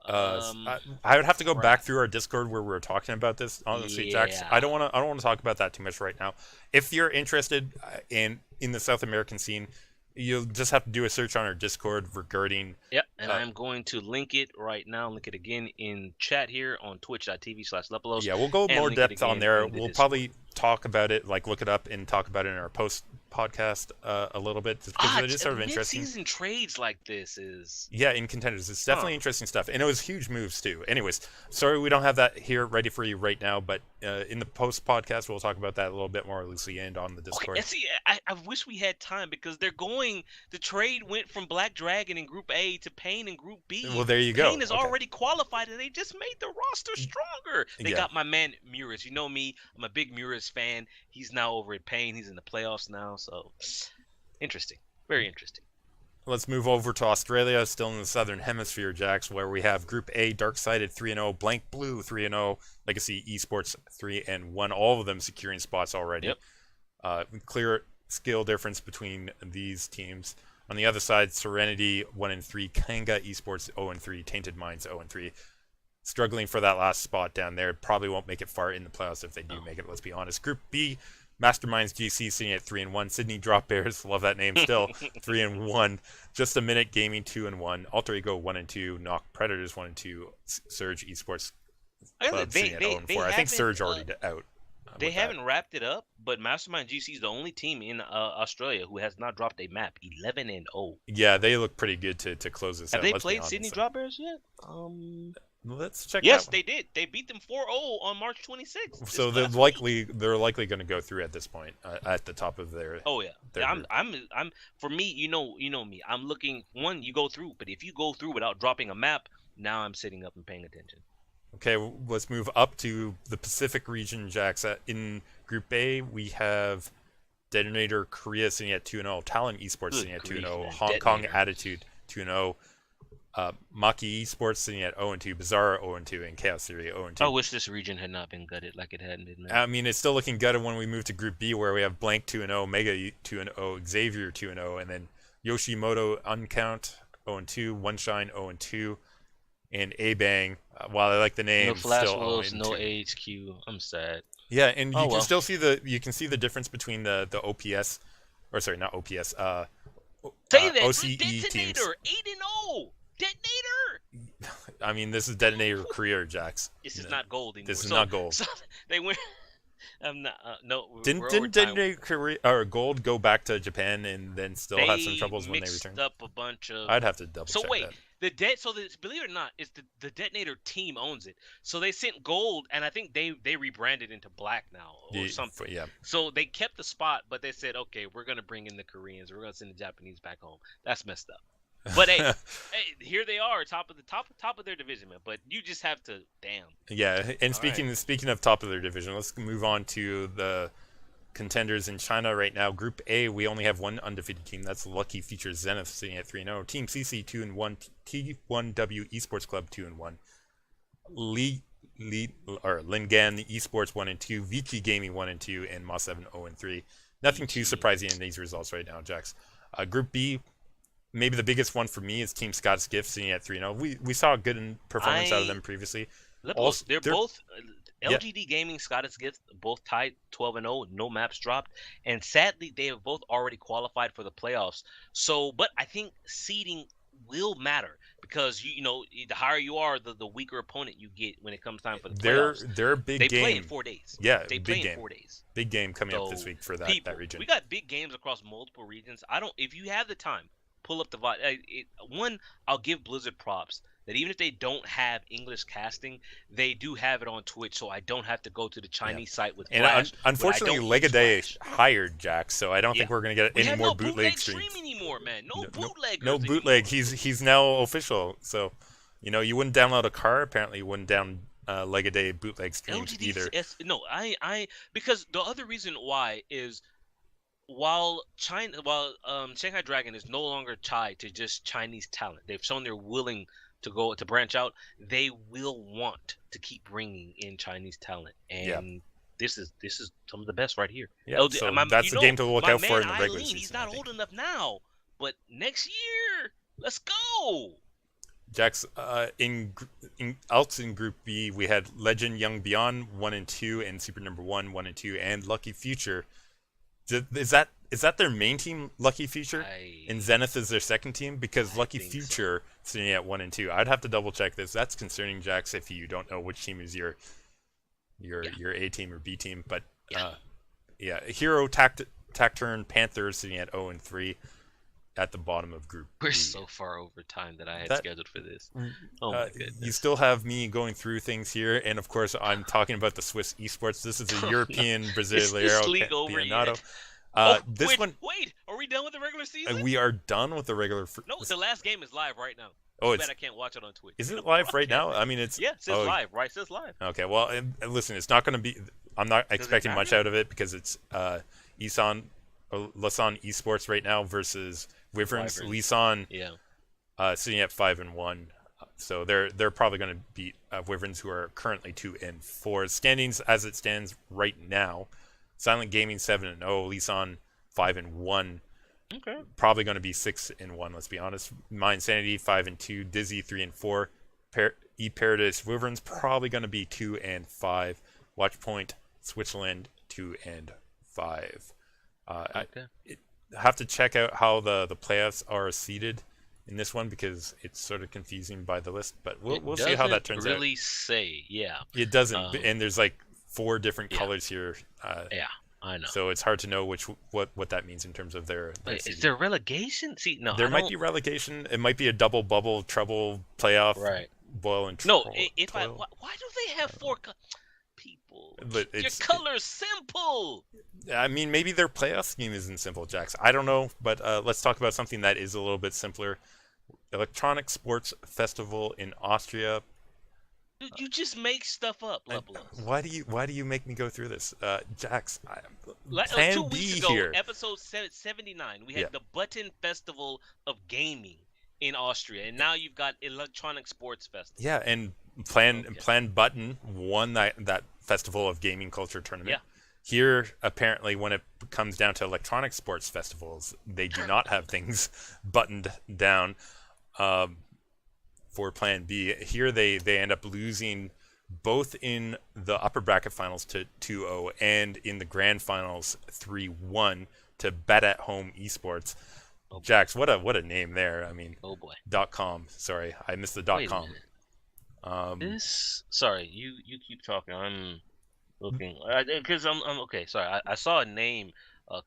I would have to go back Crap. through our Discord where we were talking about this. Honestly, Jax, Yeah. I don't want to talk about that too much right now. If you're interested in the South American scene, you'll just have to do a search on our Discord regarding. Yep, and I'm going to link it right now. Link it again in chat here on twitch.tv/Lepalose. Yeah, we'll go and more link it depth on again there. in the We'll Discord. probably talk about it, like look it up and talk about it in our post podcast a little bit because it is sort of interesting. Mid-season trades like this is. Yeah, in Contenders, it's definitely interesting stuff, and it was huge moves too. Anyways, sorry we don't have that here ready for you right now, but in the post podcast we'll talk about that a little bit more loosely and on the Discord. Okay, see, I wish we had time because they're going. The trade went from Black Dragon in Group A to Pain in Group B. Well, there you go. Pain is already qualified, and they just made the roster stronger. They got my man Muris. You know me, I'm a big Muris fan. He's now over at Pain. He's in the playoffs now, so interesting, very interesting. Let's move over to Australia, still in the Southern Hemisphere, Jax, where we have Group A, Dark-Sided 3-0, Blank Blue 3-0, Legacy Esports 3-1, all of them securing spots already. Yep. Clear skill difference between these teams. On the other side, Serenity 1-3, Kanga Esports 0-3, Tainted Minds 0-3. Struggling for that last spot down there. Probably won't make it far in the playoffs if they do make it, let's be honest. Group B, Masterminds GC sitting at 3-1. Sydney Drop Bears, love that name still, 3-1. Just a Minute Gaming 2-1. Alter Ego 1-2. Knock Predators 1-2. Surge Esports Club sitting at 0-4. I think Surge already out. They haven't wrapped it up, but Mastermind GC is the only team in Australia who has not dropped a map. 11-0. Yeah, they look pretty good to close this out. Have they played Sydney Drop Bears yet? Let's check. Yes, they did. They beat them 4-0 on March 26th. So they're likely going to go through at this point at the top of their. Oh yeah, I'm for me. You know me. I'm looking. One, you go through, but if you go through without dropping a map, now I'm sitting up and paying attention. Okay, let's move up to the Pacific region, Jax. In Group A, we have Detonator Korea sitting at 2-0, Talon Esports sitting at 2-0, Hong Kong Attitude 2-0. Maki Esports sitting at 0-2, Bizarre 0-2, and Chaos Theory 0-2. I wish this region had not been gutted like it had been. I mean, it's still looking gutted when we move to Group B, where we have Blank 2-0, Mega 2-0, Xavier 2-0, and then Yoshimoto Uncount 0-2, One Shine 0-2, and A-Bang. While I like the name, no Flash still Wolves, 0-2. no AHQ. I'm sad. Yeah, and you can still see the difference between the OPS, or sorry, not OPS. OCE Detonator, teams. 8-0. Detonator. I mean, this is Detonator career, Jax. This is not gold anymore. This is not gold. So they went. I'm not. No. Didn't Detonator career or gold go back to Japan and then still have some troubles when they returned? Up a bunch of. I'd have to double check. So wait, that. believe it or not, it's the Detonator team owns it. So they sent gold, and I think they rebranded into black now or something. Yeah. So they kept the spot, but they said, okay, we're gonna bring in the Koreans. We're gonna send the Japanese back home. That's messed up. But hey, here they are, top of their division, man. But you just have to, damn. Yeah, and speaking of top of their division, let's move on to the contenders in China right now. Group A, we only have one undefeated team. That's Lucky Features Zenith sitting at 3-0. Team CC 2-1. T1W Esports Club 2-1. Lingan Esports 1-2. Vici Gaming 1-2, and Moss 7 0-3. Nothing too surprising in these results right now, Jax. Group B. Maybe the biggest one for me is Team Scott's Gift sitting at 3-0. We saw a good performance out of them previously. They're both LGD Gaming, Scott's Gift, both tied 12-0, no maps dropped, and sadly they have both already qualified for the playoffs. So, but I think seeding will matter because you know the higher you are, the weaker opponent you get when it comes time for the playoffs. They're a big game. They play in 4 days. Yeah, they play in 4 days. Big game coming up this week for that region. We got big games across multiple regions. If you have the time, pull up the one. I'll give Blizzard props that even if they don't have English casting, they do have it on Twitch, so I don't have to go to the Chinese site with Flash. And unfortunately, Legaday hired Jax, so I don't think we're gonna get any more bootleg streams. Stream anymore, man. No bootleg. No bootleg. He's now official. So, you wouldn't download a car. Apparently, you wouldn't down Legaday bootleg streams either. No, I because the other reason why is. While Shanghai Dragon is no longer tied to just Chinese talent, they've shown they're willing to branch out. They will want to keep bringing in Chinese talent, and this is some of the best right here. Yeah, so that's the game to look out for in the regular season. He's not old enough now, but next year, let's go. Jax, else in Group B, we had Legend Young Beyond 1 and 2, and Super Number 1, 1 and 2, and Lucky Future. Is that their main team, Lucky Future? And Zenith is their second team? Because Lucky Future sitting at 1 and 2. I'd have to double check this. That's concerning, Jax, if you don't know which team is your A team or B team. But Hero Tacturn Panthers sitting at 0 and 3 at the bottom of Group We're B. so far over time that I had scheduled for this. Oh my goodness. You still have me going through things here, and of course I'm talking about the Swiss esports. This is a European Brasileiro Is this league over Campeonato. Yet? Wait, are we done with the regular season? We are done with the regular. No, the last game is live right now. Oh, I can't watch it on Twitch. Is it live right now? I mean, it's it says live. Right, it says live. Okay, well, listen, it's not going to be. I'm not expecting much out of it because it's Lasan Esports right now versus Wyverns. Lasan sitting at 5 and 1, so they're probably going to beat Wyverns, who are currently 2 and 4. Standings as it stands right now: Silent Gaming 7 and 0, Lasan 5 and 1. Okay. Probably going to be 6 and 1. Let's be honest. Mind Sanity 5 and 2, Dizzy 3 and 4, Paradise Wyverns probably going to be 2 and 5. Watchpoint Switzerland 2 and 5. I have to check out how the playoffs are seeded in this one because it's sort of confusing by the list, but we'll see how that turns out. It doesn't really say, It doesn't, and there's like 4 different colors here. I know. So it's hard to know what that means in terms of their is there relegation? See, no, there might be relegation. It might be a double bubble, treble playoff. Right. Boil and no. Why do they have 4 people? But your color's simple. I mean, maybe their playoff scheme isn't simple, Jax. I don't know, but let's talk about something that is a little bit simpler. Electronic Sports Festival in Austria. Dude, you just make stuff up, Lepalose. Why do you make me go through this, Jax? 2 weeks ago, here. episode 79, we had the Button Festival of Gaming in Austria, and now you've got Electronic Sports Festival. Yeah, and Plan Button won that Festival of Gaming Culture tournament. Yeah. Here, apparently, when it comes down to electronic sports festivals, they do not have things buttoned down. For Plan B, here they end up losing both in the upper bracket finals to 2-0 and in the grand finals 3-1 to Bet at Home Esports. Oh, Jax, what a name there. I mean, oh boy. .com. Sorry, I missed the .com. Sorry, you keep talking. I'm looking because I'm okay. Sorry, I saw a name.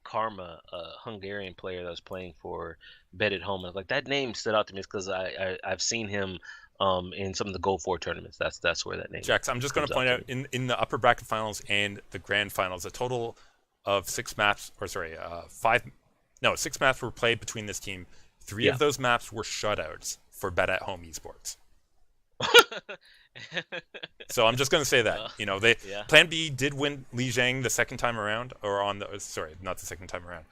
Karma, a Hungarian player that was playing for Bet at Home. I was like, that name stood out to me because I've seen him in some of the Go 4 tournaments. That's where that name. Jax, I'm just going to point out in the upper bracket finals and the grand finals, a total of 6 maps, or sorry, 6 maps were played between this team. 3 of those maps were shutouts for Bet at Home Esports. So I'm just going to say that Plan B did win Lijiang the second time around, or not the second time around,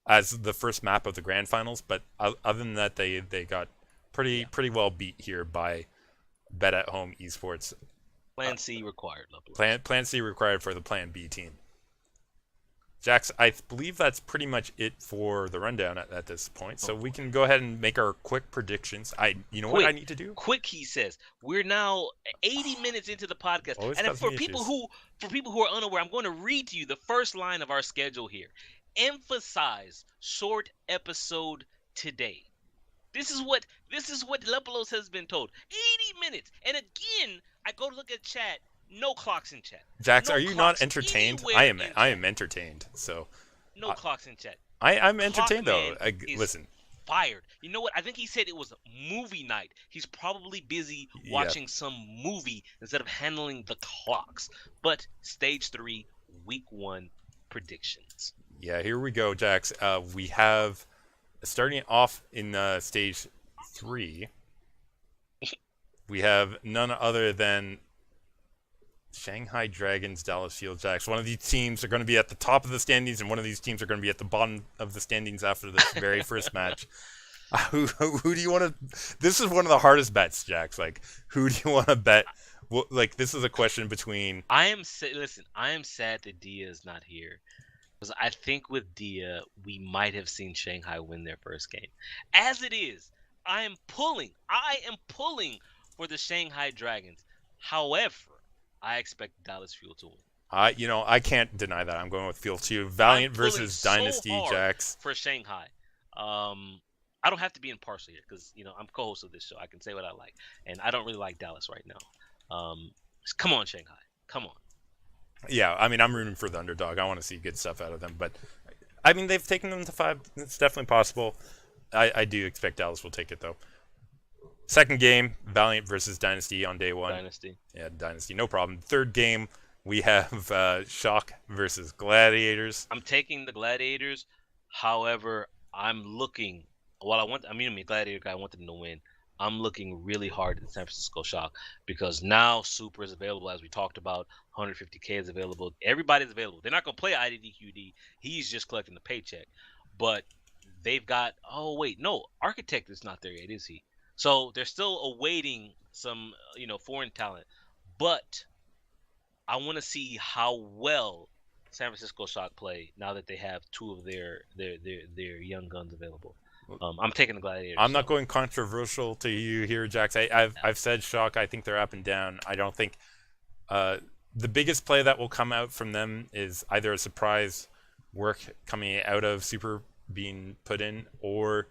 as the first map of the grand finals. But other than that, they got pretty well beat here by Bet at Home Esports. Plan C required. Plan C required for the Plan B team. Jax, I believe that's pretty much it for the rundown at this point. So we can go ahead and make our quick predictions. What I need to do? Quick, he says. We're now 80 minutes into the podcast. And for people who are unaware, I'm going to read to you the first line of our schedule here. Emphasize short episode today. This is what Lepalose has been told. 80 minutes. And again, I go to look at chat. No clocks in chat. Jax, are you not entertained? I am entertained. So no clocks in chat. I'm entertained though. Listen. Fired. You know what? I think he said it was movie night. He's probably busy watching some movie instead of handling the clocks. But stage 3, week 1 predictions. Yeah, here we go, Jax. We have starting off in stage 3. We have none other than Shanghai Dragons, Dallas Fuel Jacks. One of these teams are going to be at the top of the standings, and one of these teams are going to be at the bottom of the standings after this very first match. Who do you want to? This is one of the hardest bets, Jax. Like, who do you want to bet? Well, like, this is a question between. I am sad that Dia is not here, because I think with Dia we might have seen Shanghai win their first game. As it is, I am pulling for the Shanghai Dragons. However, I expect Dallas Fuel to win. I can't deny that. I'm going with Field 2. I'm Valiant pulling versus so Dynasty, hard Jax. for Shanghai. I don't have to be impartial here because I'm co-host of this show. I can say what I like, and I don't really like Dallas right now. Come on, Shanghai, come on. Yeah, I mean, I'm rooting for the underdog. I want to see good stuff out of them, but I mean, they've taken them to 5. It's definitely possible. I do expect Dallas will take it though. Second game, Valiant versus Dynasty on day 1. Dynasty. Yeah, Dynasty, no problem. Third game, we have Shock versus Gladiators. I'm taking the Gladiators. However, I'm looking. While I'm a Gladiator guy. I want them to win. I'm looking really hard at the San Francisco Shock because now Super is available, as we talked about. 150K is available. Everybody's available. They're not gonna play IDDQD. He's just collecting the paycheck. But they've got. Oh wait, no, Architect is not there yet, is he? So they're still awaiting some, foreign talent. But I want to see how well San Francisco Shock play now that they have 2 of their young guns available. I'm taking the Gladiators. I'm not going controversial to you here, Jax. I've said Shock. I think they're up and down. I don't think the biggest play that will come out from them is either a surprise work coming out of Super being put in, or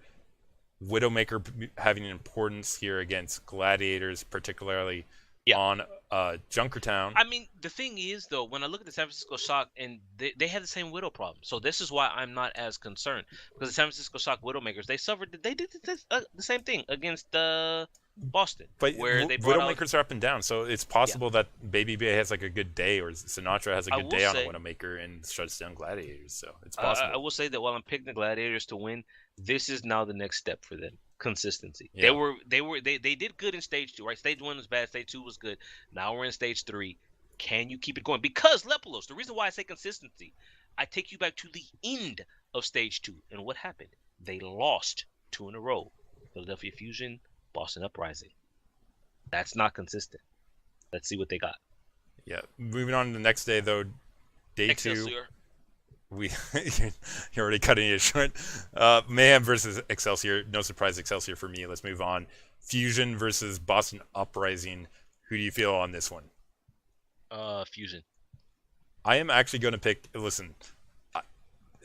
Widowmaker having an importance here against Gladiators, particularly on Junkertown. I mean, the thing is, though, when I look at the San Francisco Shock, and they have the same Widow problem. So this is why I'm not as concerned. Because the San Francisco Shock Widowmakers, they did the same thing against Boston. But where they Widowmakers are up and down, so it's possible that Baby Bay has like a good day, or Sinatra has a good day on a Widowmaker and shuts down Gladiators. So it's possible. I will say that while I'm picking the Gladiators to win, this is now the next step for them. Consistency. Yeah. They did good in stage 2, right? Stage 1 was bad, stage 2 was good. Now we're in stage 3. Can you keep it going? Because Lepalose, the reason why I say consistency, I take you back to the end of stage 2. And what happened? They lost 2 in a row. Philadelphia Fusion, Boston Uprising. That's not consistent. Let's see what they got. Yeah. Moving on to the next day, though, day Excelsior. 2. You're already cutting it short. Mayhem versus Excelsior. No surprise, Excelsior for me. Let's move on. Fusion versus Boston Uprising. Who do you feel on this one? Fusion. I am actually going to pick. Listen,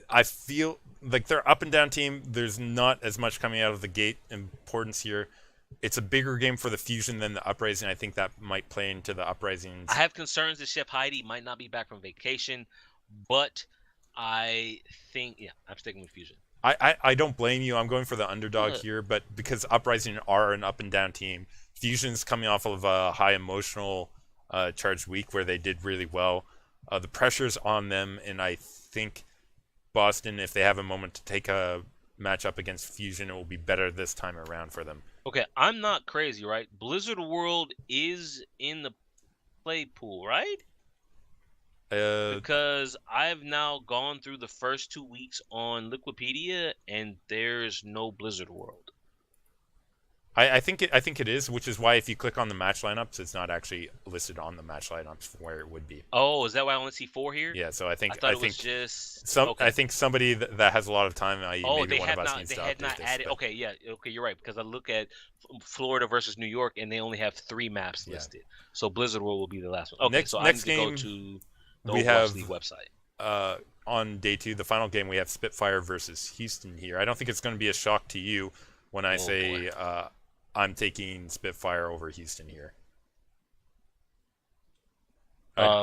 I feel like they're up and down team. There's not as much coming out of the gate importance here. It's a bigger game for the Fusion than the Uprising. I think that might play into the Uprisings. I have concerns that Chef Heidi might not be back from vacation, but I think, I'm sticking with Fusion. I don't blame you. I'm going for the underdog here, but because Uprising are an up and down team, Fusion's coming off of a high emotional charged week where they did really well. The pressure's on them, and I think Boston, if they have a moment to take a matchup against Fusion, it will be better this time around for them. Okay, I'm not crazy, right? Blizzard World is in the play pool, right? Because I've now gone through the first 2 weeks on Liquipedia, and there's no Blizzard World. I think it is, which is why if you click on the match lineups, it's not actually listed on the match lineups where it would be. Oh, is that why I only see 4 here? Yeah, so I think it was just I think somebody that has a lot of time, maybe one of us needs to update not this, added. Okay, you're right, because I look at Florida versus New York, and they only have 3 maps listed. So Blizzard World will be the last one. Okay, so I need to go to the Overwatch League website. On day 2, the final game, we have Spitfire versus Houston here. I don't think it's going to be a shock to you when I say I'm taking Spitfire over Houston here.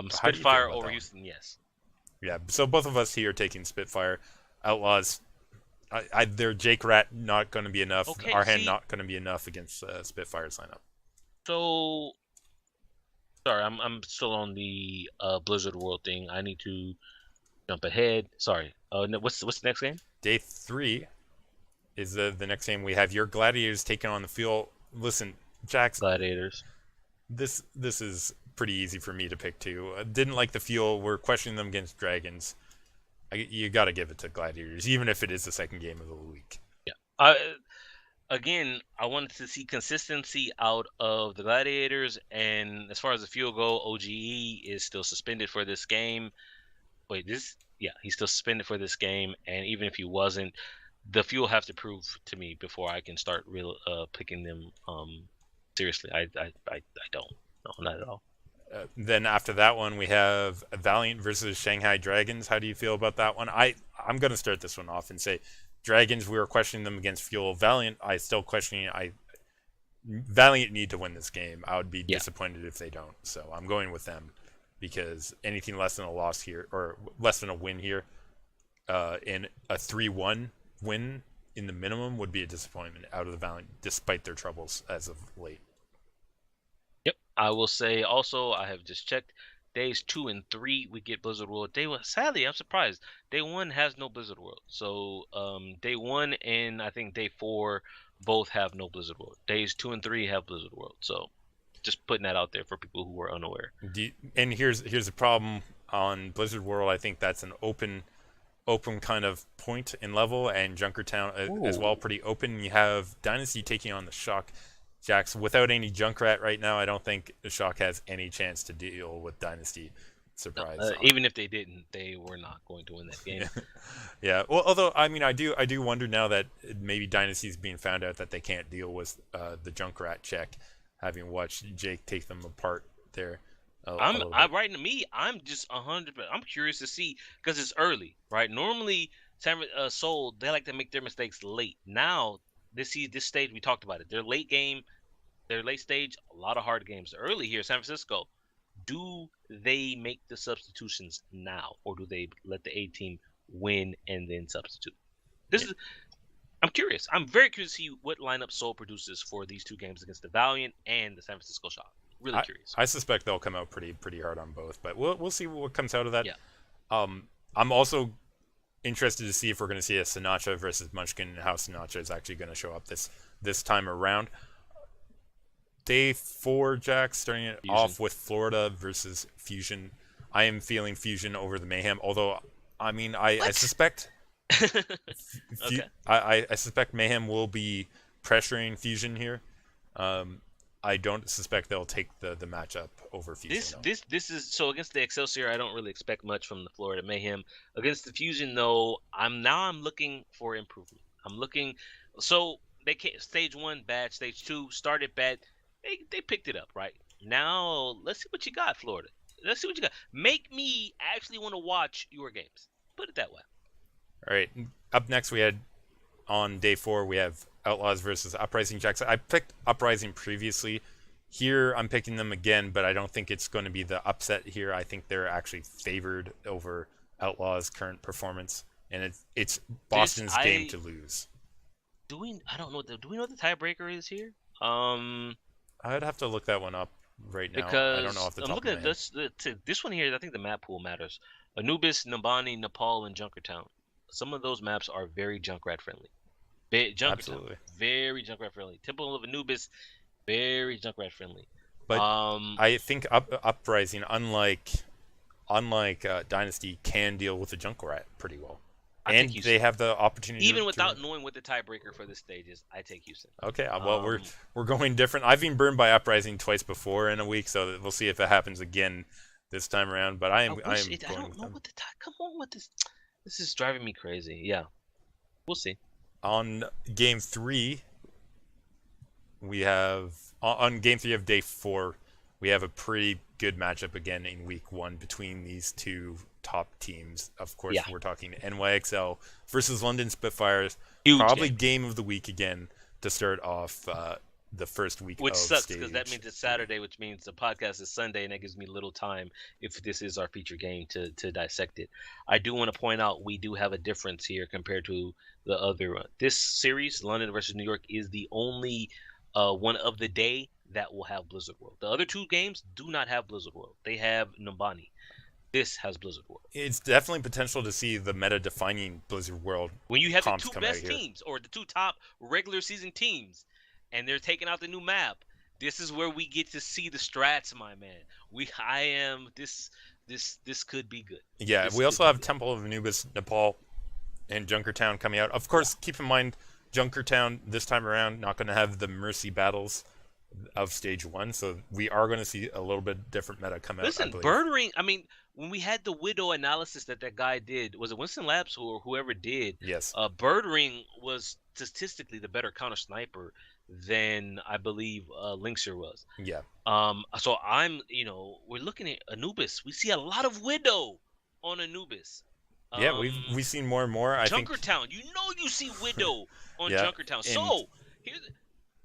Spitfire over Houston, yes. Yeah, so both of us here are taking Spitfire. Outlaws, their Jake Rat not going to be enough. Okay, our hand not going to be enough against Spitfire's lineup. So, sorry, I'm still on the Blizzard World thing. I need to jump ahead. Sorry. What's the next game? Day 3 is the next game. We have your Gladiators taking on the field. Listen, Jax. Gladiators. This is pretty easy for me to pick too. Didn't like the fuel. We're questioning them against Dragons. You got to give it to Gladiators, even if it is the second game of the week. Yeah. Again, I wanted to see consistency out of the Gladiators, and as far as the fuel go, OGE is still suspended for this game. He's still suspended for this game, and even if he wasn't, The Fuel have to prove to me before I can start picking them seriously. I don't. No, not at all. Then after that one, we have Valiant versus Shanghai Dragons. How do you feel about that one? I'm going to start this one off and say Dragons, we were questioning them against Fuel. Valiant, I still questioning. Valiant need to win this game. I would be disappointed if they don't. So I'm going with them because anything less than a loss here or less than a win here in a 3-1 win in the minimum would be a disappointment out of the Valiant despite their troubles as of late. Yep. I will say also, I have just checked. Days 2 and 3, we get Blizzard World. Day 1, sadly, I'm surprised. Day 1 has no Blizzard World. So Day 1 and I think Day 4 both have no Blizzard World. Days 2 and 3 have Blizzard World. So just putting that out there for people who are unaware. And here's the problem on Blizzard World. I think that's an open kind of point in level, and Junkertown as well, pretty open. You have Dynasty taking on the Shock. Jax, without any Junkrat right now, I don't think the Shock has any chance to deal with Dynasty. Surprise. Even if they didn't, they were not going to win that game. Yeah. Well, although I mean, I do wonder now that maybe Dynasty's being found out that they can't deal with the Junkrat check, having watched Jake take them apart there. I'm just 100. I'm curious to see because it's early, right? Normally, Seoul, they like to make their mistakes late. Now, this stage we talked about it. Their late stage, a lot of hard games. Early here, San Francisco. Do they make the substitutions now, or do they let the A team win and then substitute? I'm curious. I'm very curious to see what lineup Seoul produces for these two games against the Valiant and the San Francisco Shock. Really curious. I suspect they'll come out pretty hard on both, but we'll see what comes out of that. Yeah. I'm also interested to see if we're going to see a Sinatra versus Munchkin and how Sinatra is actually going to show up this time around. Day 4, Jack, starting it off with Florida versus Fusion. I am feeling Fusion over the Mayhem, although I mean I suspect Okay. I suspect Mayhem will be pressuring Fusion here. I don't suspect they'll take the matchup over Fusion. This is so against the Excelsior. I don't really expect much from the Florida Mayhem. Against the Fusion, though, I'm looking for improvement. So they stage 1 bad, stage 2 started bad. They picked it up right now. Let's see what you got, Florida. Let's see what you got. Make me actually want to watch your games. Put it that way. All right. Up next, we had on day 4 we have Outlaws versus Uprising. Jackson. I picked Uprising previously. Here I'm picking them again, but I don't think it's going to be the upset here. I think they're actually favored over Outlaws' current performance, and it's Boston's game to lose. I don't know. Do we know what the tiebreaker is here? I'd have to look that one up right now. Because I don't know off the top I'm looking of my at this one here. I think the map pool matters. Anubis, Nambani, Nepal, and Junkertown. Some of those maps are very Junkrat friendly. Absolutely. Very Junkrat friendly. Temple of Anubis, very Junkrat friendly. But I think Uprising, unlike Dynasty, can deal with the Junkrat pretty well. And they have the opportunity. Even without knowing what the tiebreaker for this stage is, I take Houston. Okay, well we're going different. I've been burned by Uprising twice before in a week, so we'll see if it happens again this time around. But I don't know what the come on with this. This is driving me crazy. Yeah, we'll see. On game 3, we have on game 3 of day 4, we have a pretty good matchup again in week 1 between these two top teams. Of course, we're talking NYXL versus London Spitfires. Huge probably game of the week again to start off the first week which of sucks stage. Because that means it's Saturday, which means the podcast is Sunday, and that gives me little time if this is our feature game to dissect it. I do want to point out we do have a difference here compared to the other one. This series, London versus New York, is the only one of the day that will have Blizzard World. The other two games do not have Blizzard World. They have Nambani. This has Blizzard World. It's definitely potential to see the meta-defining Blizzard World. When you have the two best teams, or the two top regular season teams, and they're taking out the new map, this is where we get to see the strats, my man. This could be good. Yeah, we also have Temple of Anubis, Nepal, and Junkertown coming out. Of course, keep in mind, Junkertown this time around not going to have the Mercy battles of stage 1, so we are going to see a little bit different meta come out, I Listen, believe. Birdring. I mean, when we had the Widow analysis that guy did, was it Winston Labs or whoever did? Yes. Birdring was statistically the better counter sniper than I believe Linkser was. Yeah. So we're looking at Anubis. We see a lot of Widow on Anubis. Yeah, we've seen more and more. I think Junkertown. You see Widow on yeah, Junkertown. So here's.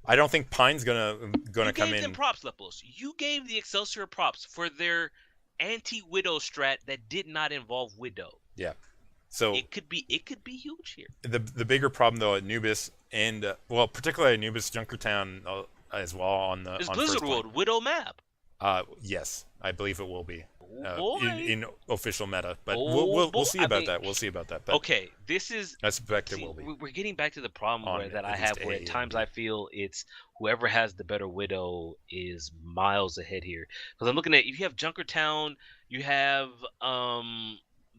I don't think Pine's gonna come in. You gave them props, Lepos. You gave the Excelsior props for their anti-Widow strat that did not involve Widow. Yeah. So it could be huge here. The bigger problem though at Anubis and particularly at Anubis Junkertown as well on the Is on Blizzard first World Widow map? Yes, I believe it will be in official meta, but we'll see about that. We'll see about that. But okay, this is. I suspect it will be. We're getting back to the problem that I have, where at times I feel it's whoever has the better Widow is miles ahead here. Because I'm looking at, if you have Junkertown, you have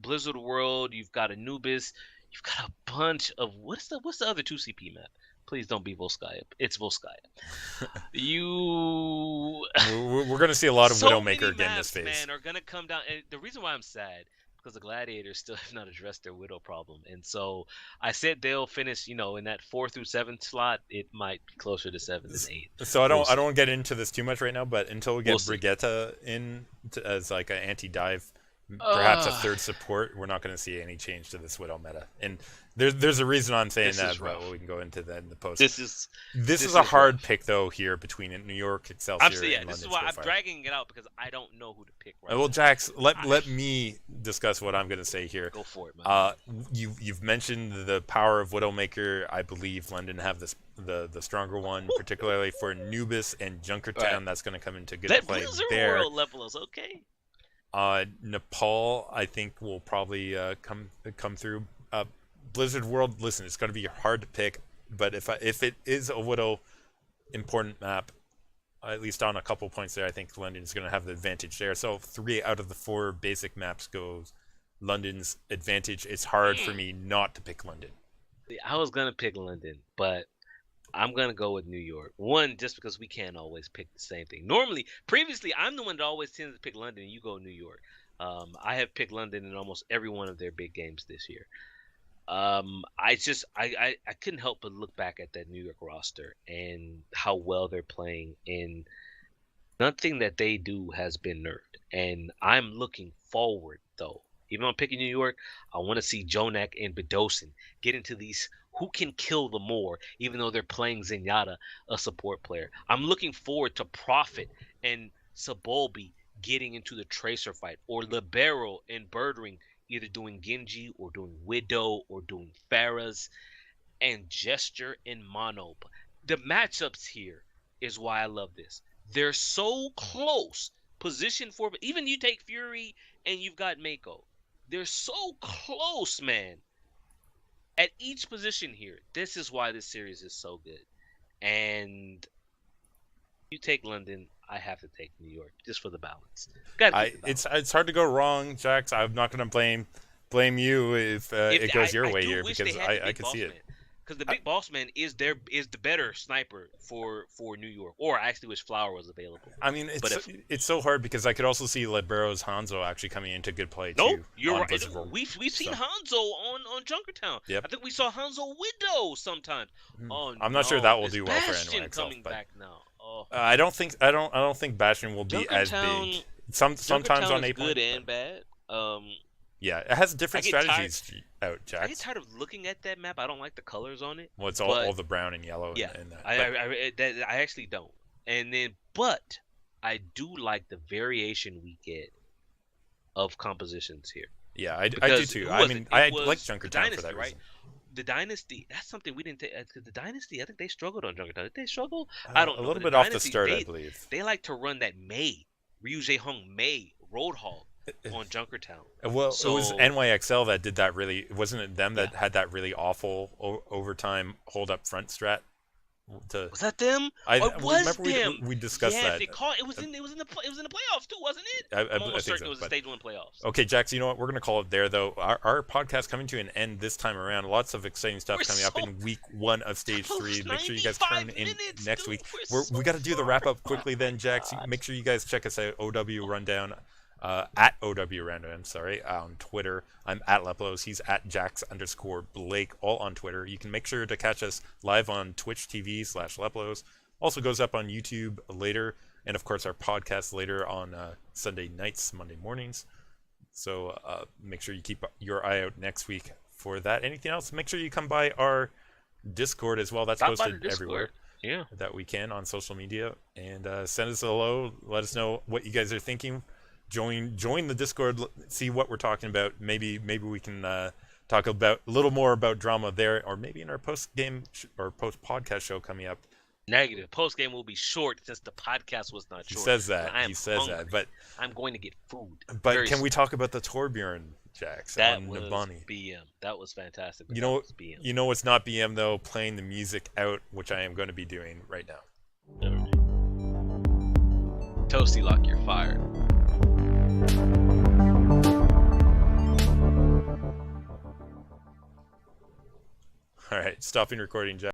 Blizzard World, you've got Anubis, you've got a bunch of what's the other 2CP map? Please don't be Volskaya. It's Volskaya. We're going to see a lot of so Widowmaker again this phase. Man, are going to come down. And the reason why I'm sad, because the Gladiators still have not addressed their Widow problem. And so I said they'll finish, in that 4 through 7 slot. It might be closer to 7 than 8. So I don't get into this too much right now, but until we get Brigitte in as like an anti-dive, perhaps a third support, we're not going to see any change to this Widow meta. And there's a reason I'm saying that, but we can go into that in the post. This is a hard pick though here between New York, Excelsior, and this is why I'm dragging it out, because I don't know who to pick right now. Well, Jax, let me discuss what I'm going to say here. Go for it, man. You've mentioned the power of Widowmaker. I believe London have the stronger one, particularly for Anubis and Junkertown. Right. That's going to come into good play there. World levels, okay. Nepal, I think, will probably come through. Blizzard World, listen, it's going to be hard to pick, but if it is a Widow important map, at least on a couple points there, I think London is going to have the advantage there. So 3 out of the 4 basic maps goes London's advantage. It's hard for me not to pick London. I was going to pick London, but I'm going to go with New York. One, just because we can't always pick the same thing. Previously, I'm the one that always tends to pick London, and you go New York. I have picked London in almost every one of their big games this year. I couldn't help but look back at that New York roster and how well they're playing, and nothing that they do has been nerfed. And I'm looking forward, though. Even though I'm picking New York, I want to see Jonak and Bedosin get into these who can kill the more, even though they're playing Zenyatta, a support player. I'm looking forward to Prophet and Sabolbi getting into the Tracer fight, or Libero and Birdring either doing Genji or doing Widow or doing Pharahs, and Gesture and Mono. The matchups here is why I love this. They're so close. Position for, even you take Fury and you've got Mako. They're so close, man. At each position here. This is why this series is so good. And you take London, I have to take New York just for the balance. It's hard to go wrong, Jax. I'm not going to blame you if it goes your way here, because I can see it. Because the Big Boss Man is the better sniper for New York. Or I actually wish Flower was available. I mean, it's so hard, because I could also see Libero's Hanzo actually coming into good play too. No, you're right. We've seen Hanzo on Junkertown. Yep. I think we saw Hanzo Widow sometimes. Oh, I'm not sure that will do well for anyone itself. Coming back now. Oh. I don't think Bastion will be as big. Sometimes on 8 good and bad. Yeah, it has different strategies out, Jax. I get tired of looking at that map. I don't like the colors on it. Well, it's all the brown and yellow. Yeah, and that. I actually don't. And then, but I do like the variation we get of compositions here. Yeah, I do too. I mean, I like Junkertown for that reason. Right? The Dynasty, that's something we didn't take. The Dynasty, I think they struggled on Junkertown. Did they struggle? I don't know. A little bit off the start, I believe. They like to run that Mei, Ryu Jae-hung Mei, Roadhog on Junkertown. Well, it was NYXL that did that really. Wasn't it them that had that really awful overtime hold up front strat? Was that them? It was them. We discussed that. They called it was in the playoffs too, wasn't it? I'm almost certain so, it was the stage 1 playoffs. Okay, Jax, you know what? We're gonna call it there though. Our podcast coming to an end this time around. Lots of exciting stuff coming up in week 1 of stage 3. Make sure you guys turn in next week. We got to do the wrap up quickly then, Jax. Make sure you guys check us out. OW Rundown. At OW Rundown, on Twitter. I'm at Lepalose. He's at Jax_Blake, all on Twitter. You can make sure to catch us live on Twitch TV/Lepalose. Also goes up on YouTube later, and of course our podcast later on Sunday nights, Monday mornings. So make sure you keep your eye out next week for that. Anything else? Make sure you come by our Discord as well. That's posted everywhere. Yeah. That we can on social media, and send us a hello. Let us know what you guys are thinking. Join the Discord. See what we're talking about. Maybe we can talk about a little more about drama there, or maybe in our post game or post podcast show coming up. Negative. Post game will be short since the podcast was not short. He says that. But I'm going to get food. But can we talk about the Torbjorn, Jax? That was BM. That was fantastic. You know what's not BM though? Playing the music out, which I am going to be doing right now. Toasty Lock, you're fired. All right, stopping recording, Jack.